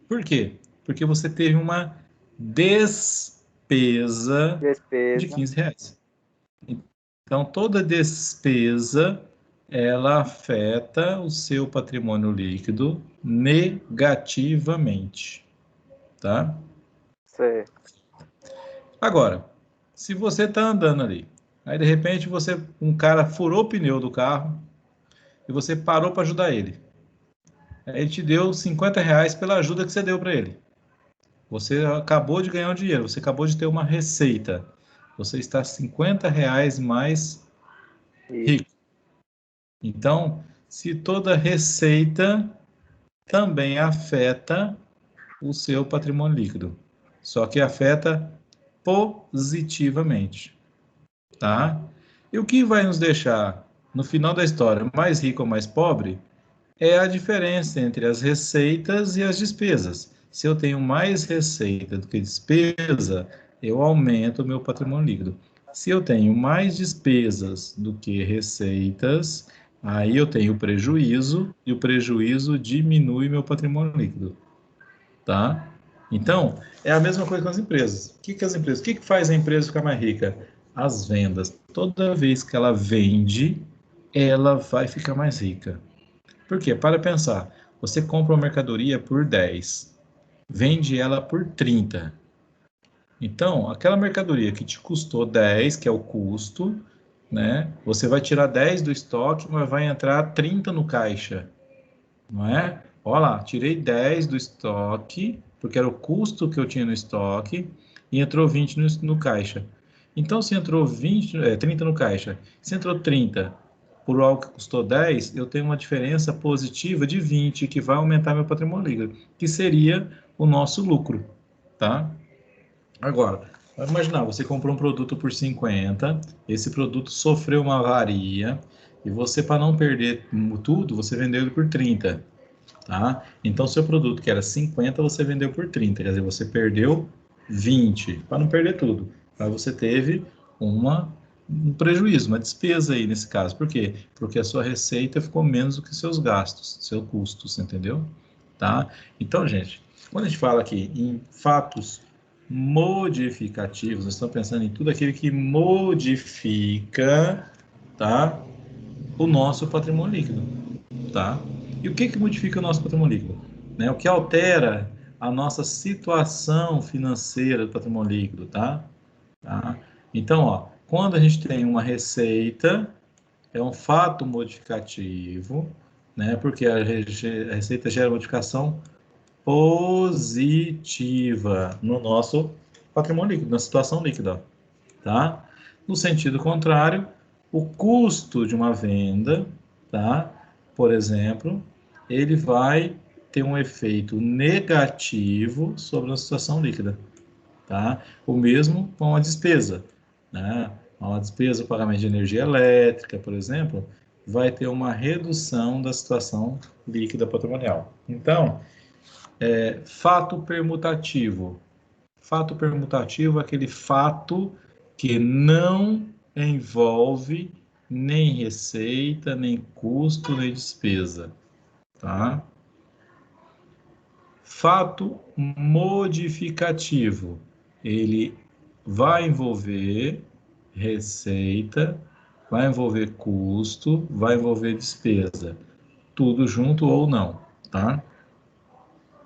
Por quê? Porque você teve uma despesa de Despesa. R$ 15. Então, toda despesa, ela afeta o seu patrimônio líquido negativamente, tá? Certo. Agora, se você está andando ali, aí de repente um cara furou o pneu do carro e você parou para ajudar ele. Aí ele te deu R$ 50 pela ajuda que você deu para ele. Você acabou de ganhar um dinheiro, você acabou de ter uma receita. Você está R$ 50 mais Isso. rico. Então, se toda receita também afeta o seu patrimônio líquido, só que afeta positivamente, tá? E o que vai nos deixar, no final da história, mais rico ou mais pobre, é a diferença entre as receitas e as despesas. Se eu tenho mais receita do que despesa, eu aumento o meu patrimônio líquido. Se eu tenho mais despesas do que receitas, aí eu tenho prejuízo e o prejuízo diminui meu patrimônio líquido, tá? Então, é a mesma coisa com as empresas. O que faz a empresa ficar mais rica? As vendas. Toda vez que ela vende, ela vai ficar mais rica. Por quê? Para pensar, você compra uma mercadoria por 10, vende ela por 30. Então, aquela mercadoria que te custou 10, que é o custo, né? Você vai tirar 10 do estoque, mas vai entrar 30 no caixa, não é? Olha lá, tirei 10 do estoque, porque era o custo que eu tinha no estoque, e entrou 20 no caixa. Então, se entrou 30 no caixa, se entrou 30 por algo que custou 10, eu tenho uma diferença positiva de 20, que vai aumentar meu patrimônio líquido, que seria o nosso lucro, tá? Agora, vamos imaginar, você comprou um produto por 50, esse produto sofreu uma avaria, e você, para não perder tudo, você vendeu ele por 30. Tá? Então, seu produto que era 50, você vendeu por 30, quer dizer, você perdeu 20, para não perder tudo. Mas você teve um prejuízo, uma despesa aí nesse caso. Por quê? Porque a sua receita ficou menos do que seus gastos, seus custos, entendeu? Tá? Então, gente, quando a gente fala aqui em fatos modificativos, nós estamos pensando em tudo aquilo que modifica, tá? O nosso patrimônio líquido, tá? E o que modifica o nosso patrimônio líquido? né? O que altera a nossa situação financeira do patrimônio líquido, tá? Tá? Então, ó, quando a gente tem uma receita, é um fato modificativo, né? Porque a receita gera modificação positiva no nosso patrimônio líquido, na situação líquida, tá? No sentido contrário, o custo de uma venda, tá? Por exemplo, ele vai ter um efeito negativo sobre a situação líquida, tá? O mesmo com a despesa, né? Uma despesa, o pagamento de energia elétrica, por exemplo, vai ter uma redução da situação líquida patrimonial. Então, fato permutativo. Fato permutativo é aquele fato que não envolve nem receita, nem custo, nem despesa, tá? Fato modificativo, ele vai envolver receita, vai envolver custo, vai envolver despesa, tudo junto ou não, tá?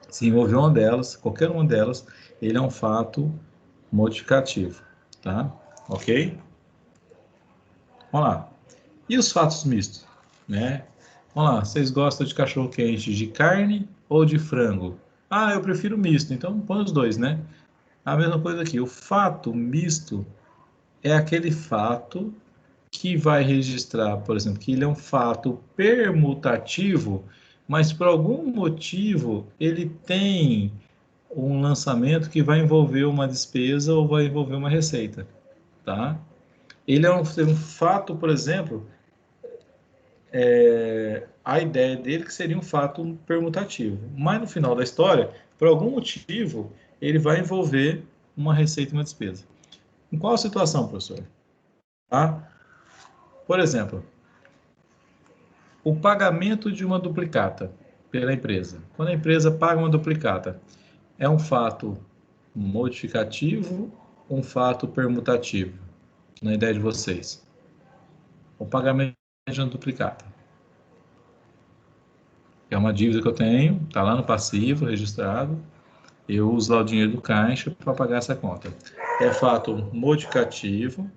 Se envolver uma delas, qualquer uma delas, ele é um fato modificativo, tá? Ok? Vamos lá. E os fatos mistos, né? Vamos lá, vocês gostam de cachorro-quente de carne ou de frango? Ah, eu prefiro misto, então põe os dois, né? A mesma coisa aqui, o fato misto é aquele fato que vai registrar, por exemplo, que ele é um fato permutativo, mas por algum motivo ele tem um lançamento que vai envolver uma despesa ou vai envolver uma receita, tá? Ele é um fato, por exemplo, a ideia dele que seria um fato permutativo, mas no final da história, por algum motivo, ele vai envolver uma receita e uma despesa. Em qual situação, professor? Tá? Por exemplo, o pagamento de uma duplicata pela empresa. Quando a empresa paga uma duplicata, é um fato modificativo, um fato permutativo, na ideia de vocês? O pagamento de uma duplicata. É uma dívida que eu tenho, está lá no passivo, registrado. Eu uso lá o dinheiro do caixa para pagar essa conta. É fato modificativo,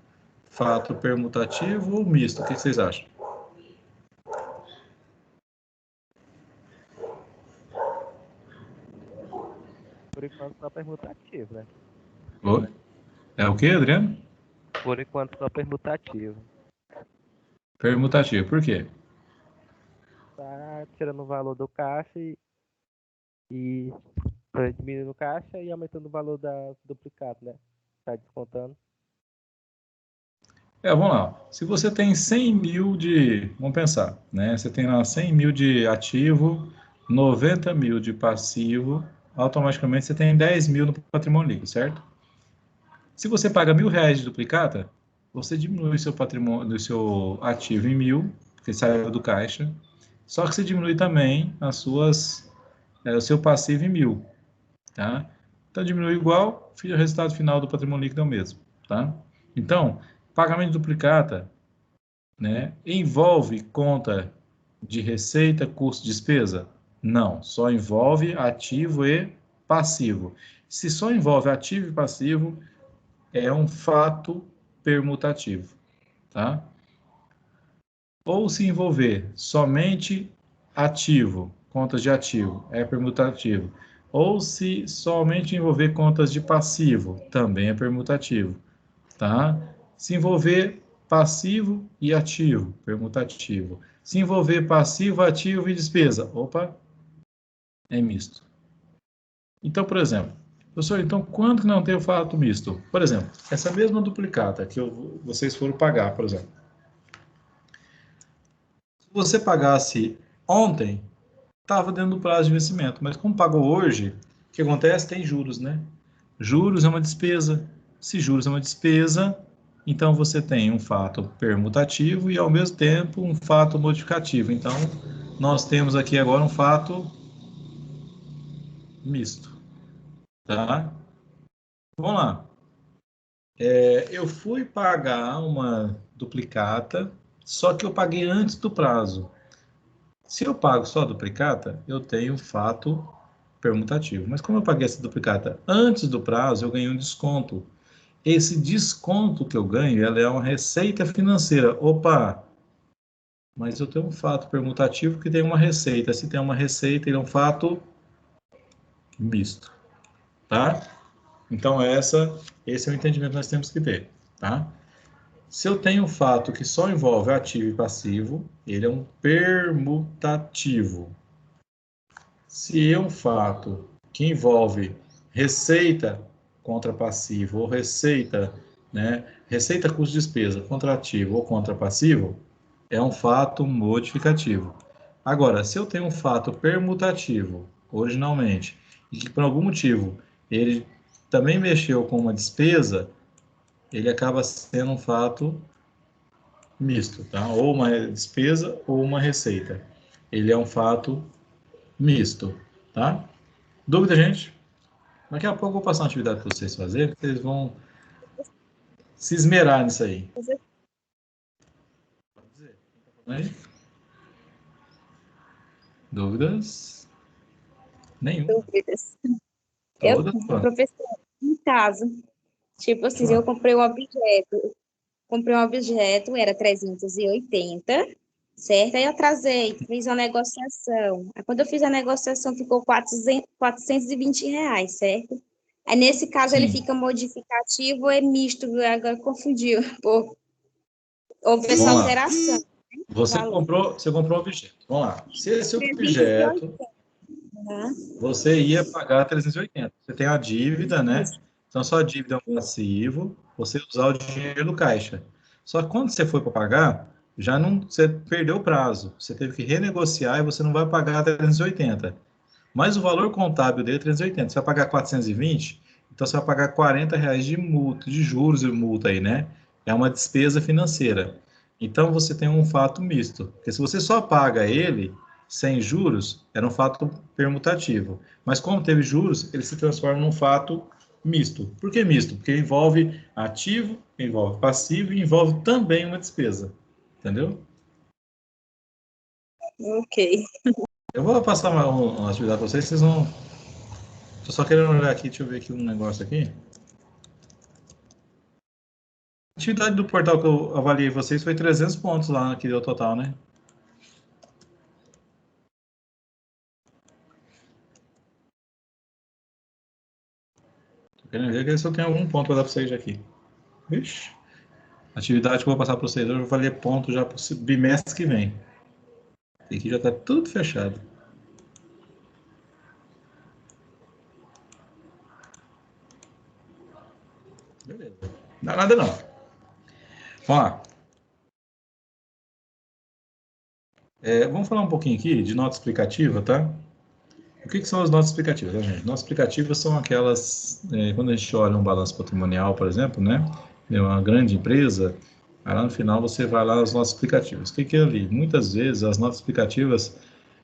fato permutativo ou misto? O que vocês acham? Por enquanto só permutativo, né? Oi? É o que, Adriano? Por enquanto só permutativo. Permutativo. Por quê? Tá tirando o valor do caixa e diminuindo o caixa e aumentando o valor da duplicata, né? Tá descontando. Vamos lá. Se você tem 100 mil de... Vamos pensar, né? Você tem lá 100 mil de ativo, 90 mil de passivo, automaticamente você tem 10 mil no patrimônio líquido, certo? Se você paga R$ 1.000 de duplicata, você diminui o seu patrimônio, o seu ativo em 1.000, porque saiu do caixa, só que você diminui também o seu passivo em 1.000, tá? Então, diminui igual, o resultado final do patrimônio líquido é o mesmo, tá? Então, pagamento de duplicata, né, envolve conta de receita, custo, despesa? Não, só envolve ativo e passivo. Se só envolve ativo e passivo, é um fato permutativo, tá? Ou se envolver somente ativo, contas de ativo, é permutativo. Ou se somente envolver contas de passivo, também é permutativo, tá? Se envolver passivo e ativo, permutativo. Se envolver passivo, ativo e despesa, opa, é misto. Então, por exemplo, professor, então quando que não tem o fato misto? Por exemplo, essa mesma duplicata que vocês foram pagar, por exemplo. Se você pagasse ontem, estava dentro do prazo de vencimento, mas como pagou hoje, o que acontece? Tem juros, né? Juros é uma despesa. Se juros é uma despesa, então você tem um fato permutativo e, ao mesmo tempo, um fato modificativo. Então, nós temos aqui agora um fato misto, tá? Vamos lá. Eu fui pagar uma duplicata, só que eu paguei antes do prazo. Se eu pago só a duplicata, eu tenho fato permutativo. Mas como eu paguei essa duplicata antes do prazo, eu ganhei um desconto. Esse desconto que eu ganho, ela é uma receita financeira. Opa! Mas eu tenho um fato permutativo que tem uma receita. Se tem uma receita, ele é um fato misto, tá? Então, esse é o entendimento que nós temos que ter, tá? Se eu tenho um fato que só envolve ativo e passivo, ele é um permutativo. Se é um fato que envolve receita contra passivo ou receita, né, receita custo despesa contra ativo ou contra passivo, é um fato modificativo. Agora, se eu tenho um fato permutativo originalmente e que por algum motivo ele também mexeu com uma despesa, ele acaba sendo um fato misto, tá? Ou uma despesa ou uma receita. Ele é um fato misto, tá? Dúvida, gente? Daqui a pouco eu vou passar uma atividade para vocês fazerem, que eles vão se esmerar nisso aí. Pode dizer. Aí? Dúvidas? Nenhuma. Dúvidas. Todas? Professor, em caso, tipo assim, eu comprei um objeto, era 380, certo? Aí eu atrasei, fiz a negociação. Aí quando eu fiz a negociação, ficou R$ 420, certo? Aí nesse caso ele Sim. fica modificativo ou é misto? Agora confundiu. Pô, houve essa Vamos lá. alteração. Você comprou um objeto. Vamos lá. Se esse objeto, você ia pagar 380. Você tem a dívida, né? Então, sua dívida é um passivo, você usar o dinheiro do caixa. Só que quando você for para pagar, já não, você perdeu o prazo. Você teve que renegociar e você não vai pagar 380. Mas o valor contábil dele é 380. Você vai pagar 420, então você vai pagar R$ 40 de multa, de juros e multa aí, né? É uma despesa financeira. Então você tem um fato misto. Porque se você só paga ele sem juros, era um fato permutativo. Mas como teve juros, ele se transforma num fato misto. Por que misto? Porque envolve ativo, envolve passivo e envolve também uma despesa. Entendeu? Ok. Eu vou passar uma atividade para vocês vão... Tô só querendo olhar aqui, deixa eu ver aqui um negócio aqui. A atividade do portal que eu avaliei vocês foi 300 pontos lá, que deu total, né? Tô querendo ver se eu tenho algum ponto para dar para vocês aqui. Vixe. Atividade que eu vou passar para vocês, eu vou valer ponto já para o bimestre que vem. Aqui já está tudo fechado. Beleza. Não dá nada não. Vamos lá. Vamos falar um pouquinho aqui de nota explicativa, tá? O que são as notas explicativas, né, gente? Notas explicativas são aquelas, quando a gente olha um balanço patrimonial, por exemplo, né? De uma grande empresa, aí lá no final você vai lá as notas explicativas. O que é ali? Muitas vezes as notas explicativas,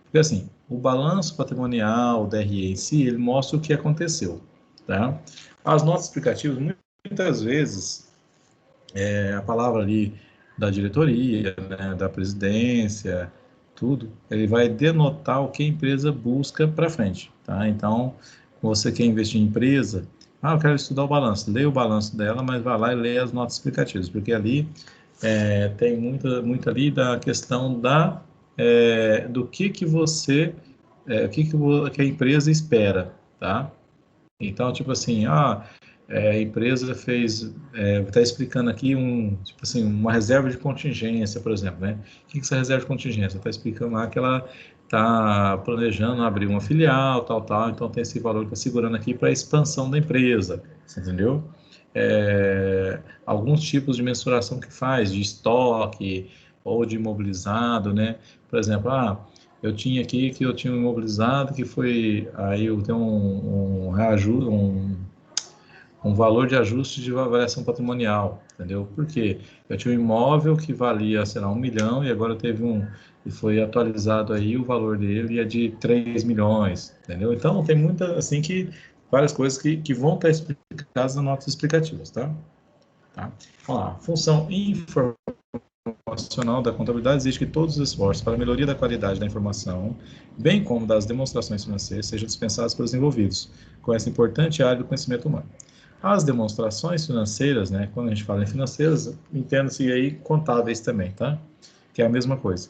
porque assim, o balanço patrimonial, o DRE em si, ele mostra o que aconteceu, tá? As notas explicativas, muitas vezes, a palavra ali da diretoria, né, da presidência, tudo, ele vai denotar o que a empresa busca para frente, tá? Então, você quer investir em empresa, eu quero estudar o balanço, lê o balanço dela, mas vai lá e lê as notas explicativas, porque ali tem muito ali da questão do que você, que a empresa espera, tá? Então, tipo assim, a empresa está explicando aqui tipo assim, uma reserva de contingência, por exemplo, né? O que é essa reserva de contingência? Está explicando lá que ela está planejando abrir uma filial, tal, então tem esse valor que está segurando aqui para a expansão da empresa, você entendeu? Alguns tipos de mensuração que faz, de estoque ou de imobilizado, né? Por exemplo, eu tinha aqui que eu tinha um imobilizado que foi, aí eu tenho um valor de ajuste de avaliação patrimonial, entendeu? Por quê? Eu tinha um imóvel que valia, sei lá, 1 milhão e agora e foi atualizado aí o valor dele é de 3 milhões, entendeu? Então tem assim várias coisas que vão estar explicadas nas notas explicativas, tá? Vamos lá, função informativa informacional da contabilidade exige que todos os esforços para a melhoria da qualidade da informação, bem como das demonstrações financeiras, sejam dispensados pelos envolvidos, com essa importante área do conhecimento humano. As demonstrações financeiras, né, quando a gente fala em financeiras, entenda-se aí contábeis também, tá? Que é a mesma coisa.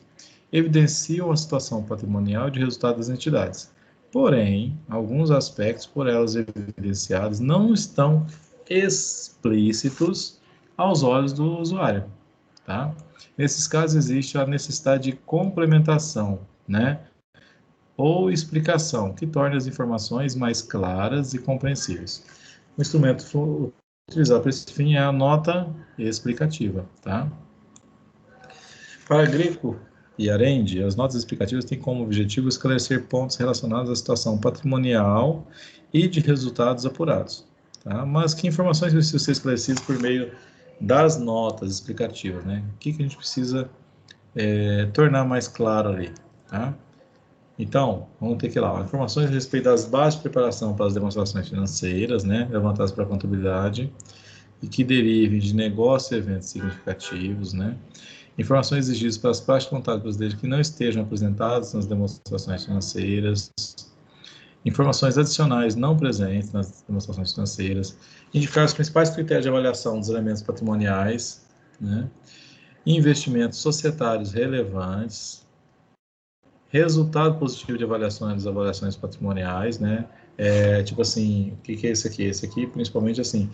Evidenciam a situação patrimonial e de resultado das entidades. Porém, alguns aspectos por elas evidenciados não estão explícitos aos olhos do usuário, tá? Nesses casos existe a necessidade de complementação, né? Ou explicação, que torne as informações mais claras e compreensíveis. O instrumento utilizado para esse fim é a nota explicativa, tá? Para Greco e Arendi, as notas explicativas têm como objetivo esclarecer pontos relacionados à situação patrimonial e de resultados apurados, tá? Mas que informações precisam ser esclarecidas por meio das notas explicativas, né? O que a gente precisa tornar mais claro ali, tá? Então, vamos ter que ir lá, informações a respeito das bases de preparação para as demonstrações financeiras, né, levantadas para a contabilidade, e que derivem de negócios e eventos significativos, né, informações exigidas para as práticas contábeis brasileiras que não estejam apresentadas nas demonstrações financeiras, informações adicionais não presentes nas demonstrações financeiras, indicar os principais critérios de avaliação dos elementos patrimoniais, né, investimentos societários relevantes, resultado positivo de avaliações das avaliações patrimoniais, né? Tipo assim, o que é esse aqui? Esse aqui, principalmente assim,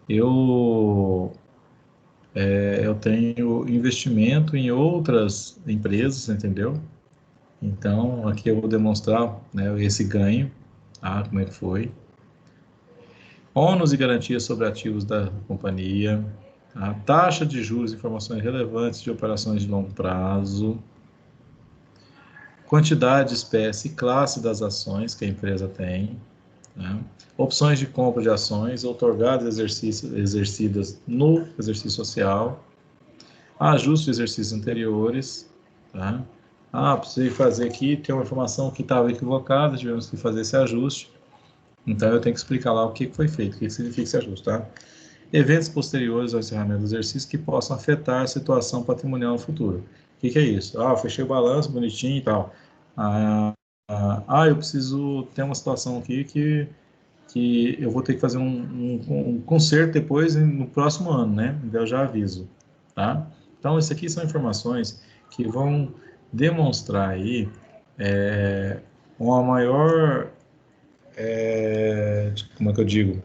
eu tenho investimento em outras empresas, entendeu? Então, aqui eu vou demonstrar, né, esse ganho, tá? Como é que foi. Ônus e garantias sobre ativos da companhia, a taxa de juros, informações relevantes de operações de longo prazo, quantidade, espécie e classe das ações que a empresa tem, né? Opções de compra de ações outorgadas exercidas no exercício social, ajuste de exercícios anteriores, tá? Precisei fazer aqui, tem uma informação que estava equivocada, tivemos que fazer esse ajuste, então eu tenho que explicar lá o que foi feito, o que significa esse ajuste, tá? Eventos posteriores ao encerramento do exercício que possam afetar a situação patrimonial no futuro. O que é isso? Fechei o balanço bonitinho e tal. Eu preciso ter uma situação aqui que eu vou ter que fazer um conserto depois no próximo ano, né? Então eu já aviso, tá? Então, isso aqui são informações que vão demonstrar aí uma maior, como é que eu digo?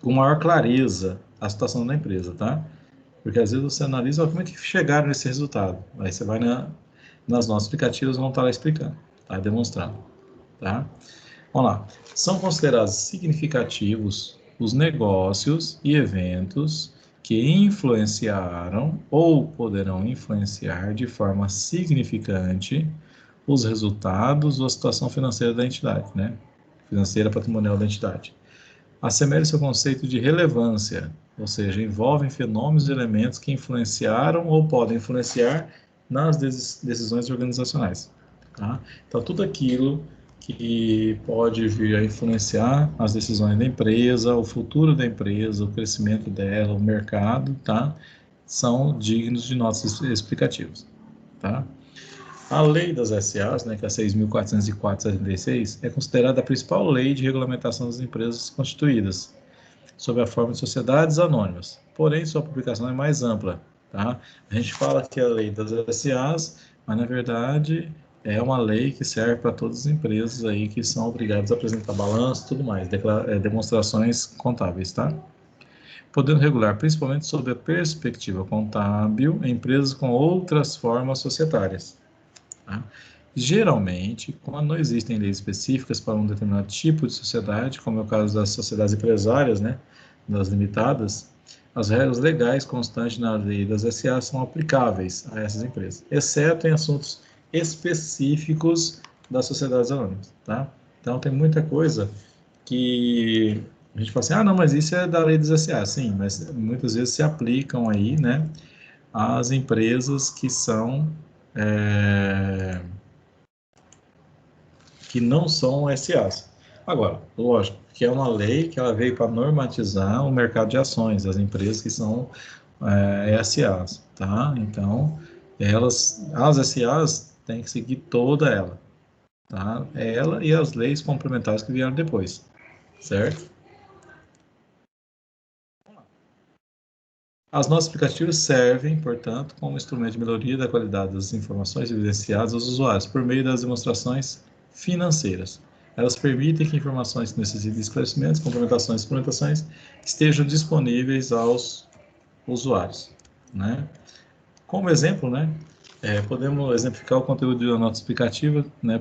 Com maior clareza a situação da empresa, tá? Porque às vezes você analisa como é que chegaram nesse resultado. Aí você vai nas notas explicativas, vão estar lá explicando, tá? Demonstrando, tá? Vamos lá. São considerados significativos os negócios e eventos que influenciaram ou poderão influenciar de forma significante os resultados ou a situação financeira da entidade, né? Financeira patrimonial da entidade. Assemelha-se ao conceito de relevância, ou seja, envolvem fenômenos e elementos que influenciaram ou podem influenciar nas decisões organizacionais, tá? Então, tudo aquilo que pode vir a influenciar as decisões da empresa, o futuro da empresa, o crescimento dela, o mercado, tá? São dignos de notas explicativas, tá? A lei das SAs, né, que é a 6.404/76, é considerada a principal lei de regulamentação das empresas constituídas, sob a forma de sociedades anônimas. Porém, sua publicação é mais ampla, tá? A gente fala que é a lei das SAs, mas na verdade é uma lei que serve para todas as empresas aí que são obrigadas a apresentar balanço e tudo mais, demonstrações contábeis, tá? Podendo regular principalmente sob a perspectiva contábil empresas com outras formas societárias. Tá? Geralmente, quando não existem leis específicas para um determinado tipo de sociedade, como é o caso das sociedades empresárias, né, das limitadas, as regras legais constantes na lei das SA são aplicáveis a essas empresas, exceto em assuntos específicos das sociedades anônimas. Tá? Então, tem muita coisa que a gente fala assim, não, mas isso é da lei das SA. Sim, mas muitas vezes se aplicam aí, né, às empresas que são que não são SAs. Agora, lógico, que é uma lei que ela veio para normatizar o mercado de ações, as empresas que são SAs, tá? Então, as SAs têm que seguir toda ela, tá? Ela e as leis complementares que vieram depois, certo? As notas explicativas servem, portanto, como instrumento de melhoria da qualidade das informações evidenciadas aos usuários por meio das demonstrações financeiras. Elas permitem que informações que necessitem de esclarecimentos, complementações e suplementações estejam disponíveis aos usuários, né? Como exemplo, né, podemos exemplificar o conteúdo da nota explicativa, né,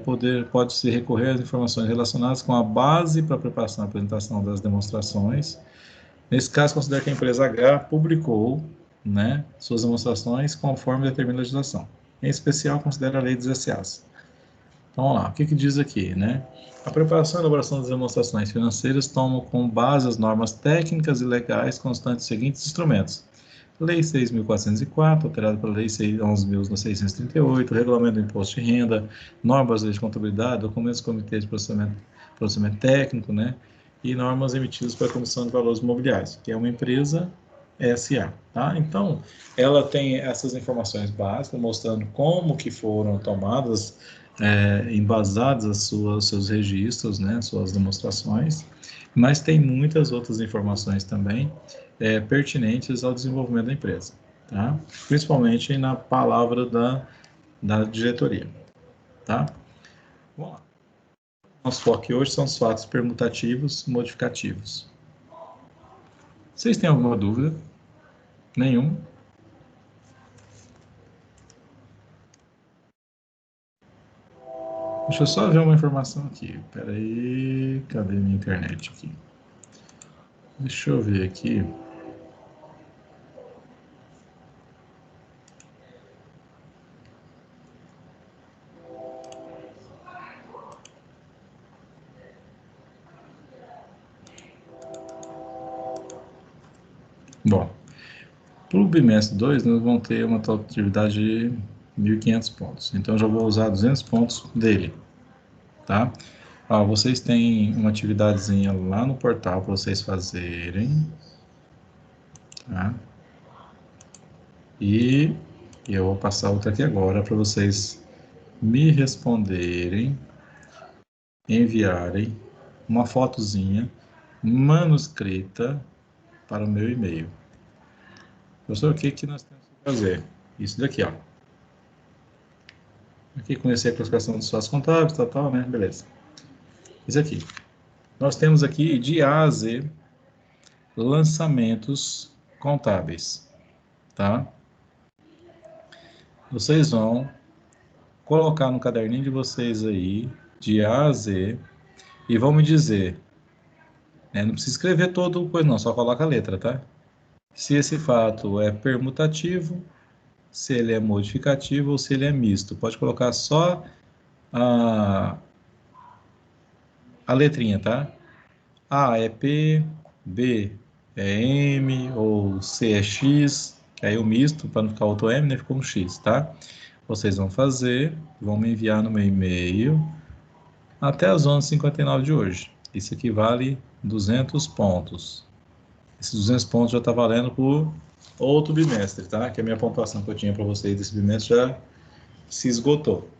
pode-se recorrer às informações relacionadas com a base para a preparação e apresentação das demonstrações. Nesse caso, considera que a empresa H publicou, né, suas demonstrações conforme determina a legislação. Em especial, considera a lei dos SAs. Então, vamos lá, o que diz aqui, né? A preparação e elaboração das demonstrações financeiras tomam como base as normas técnicas e legais constantes dos seguintes instrumentos: Lei 6.404, alterada pela Lei 11.638, Regulamento do Imposto de Renda, normas de contabilidade, documentos do Comitê de Processamento Técnico, né? E normas emitidas pela Comissão de Valores Imobiliários, que é uma empresa SA, tá? Então, ela tem essas informações básicas, mostrando como que foram tomadas, embasadas seus registros, né? Suas demonstrações, mas tem muitas outras informações também, pertinentes ao desenvolvimento da empresa, tá? Principalmente na palavra da diretoria, tá? Vamos lá. Nosso foco aqui hoje são os fatos permutativos modificativos. Vocês têm alguma dúvida? Nenhum? Deixa eu só ver uma informação aqui. Espera aí, cadê minha internet aqui? Deixa eu ver aqui. Bom, para o bimestre 2, nós vamos ter uma total atividade de 1.500 pontos. Então, eu já vou usar 200 pontos dele, tá? Vocês têm uma atividadezinha lá no portal para vocês fazerem, tá? E eu vou passar outra aqui agora para vocês me responderem, enviarem uma fotozinha manuscrita para o meu e-mail. Professor, o que nós temos que fazer? Isso daqui, ó. Aqui conhecer a classificação dos fatos contábeis, tal, né? Beleza. Isso aqui. Nós temos aqui de A a Z lançamentos contábeis, tá? Vocês vão colocar no caderninho de vocês aí, de A a Z, e vão me dizer, não precisa escrever todo coisa não, só coloca a letra, tá? Se esse fato é permutativo, se ele é modificativo ou se ele é misto. Pode colocar só a letrinha, tá? A é P, B é M, ou C é X, que aí o misto, para não ficar outro M, né, ficou um X, tá? Vocês vão fazer, vão me enviar no meu e-mail até as 11h59 de hoje. Isso aqui vale 200 pontos. Esses 200 pontos já está valendo por outro bimestre, tá? Que a minha pontuação que eu tinha para vocês desse bimestre já se esgotou.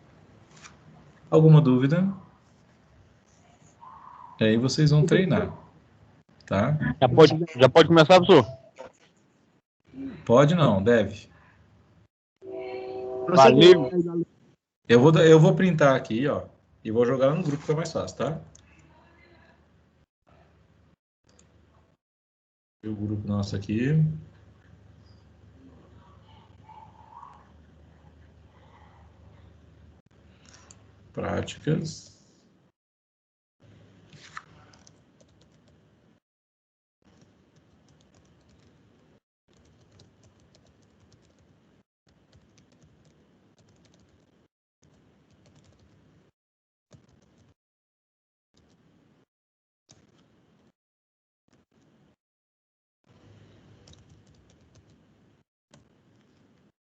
Alguma dúvida? E aí vocês vão treinar, tá? Já pode começar, professor? Pode não, deve. Valeu. Eu vou printar aqui, ó, e vou jogar no grupo que é mais fácil, tá? O grupo nosso aqui. Práticas.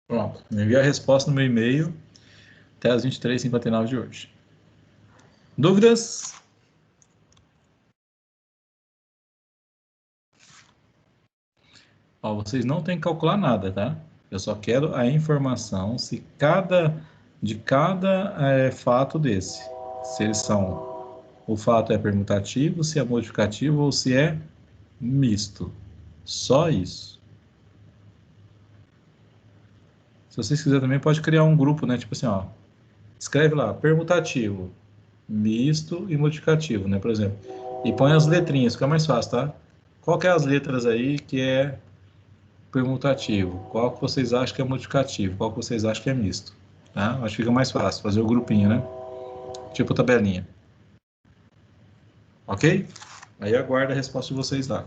Pronto, me envia a resposta no meu e-mail até as 23h59 de hoje. Dúvidas? Ó, vocês não têm que calcular nada, tá? Eu só quero a informação se de cada fato desse. Se eles são... O fato é permutativo, se é modificativo ou se é misto. Só isso. Se vocês quiserem também, pode criar um grupo, né? Tipo assim, ó. Escreve lá, permutativo, misto e modificativo, né? Por exemplo. E põe as letrinhas, fica mais fácil, tá? Qual que é as letras aí que é permutativo? Qual que vocês acham que é modificativo? Qual que vocês acham que é misto? Tá? Acho que fica mais fácil fazer o grupinho, né? Tipo tabelinha. Ok? Aí aguarda a resposta de vocês lá.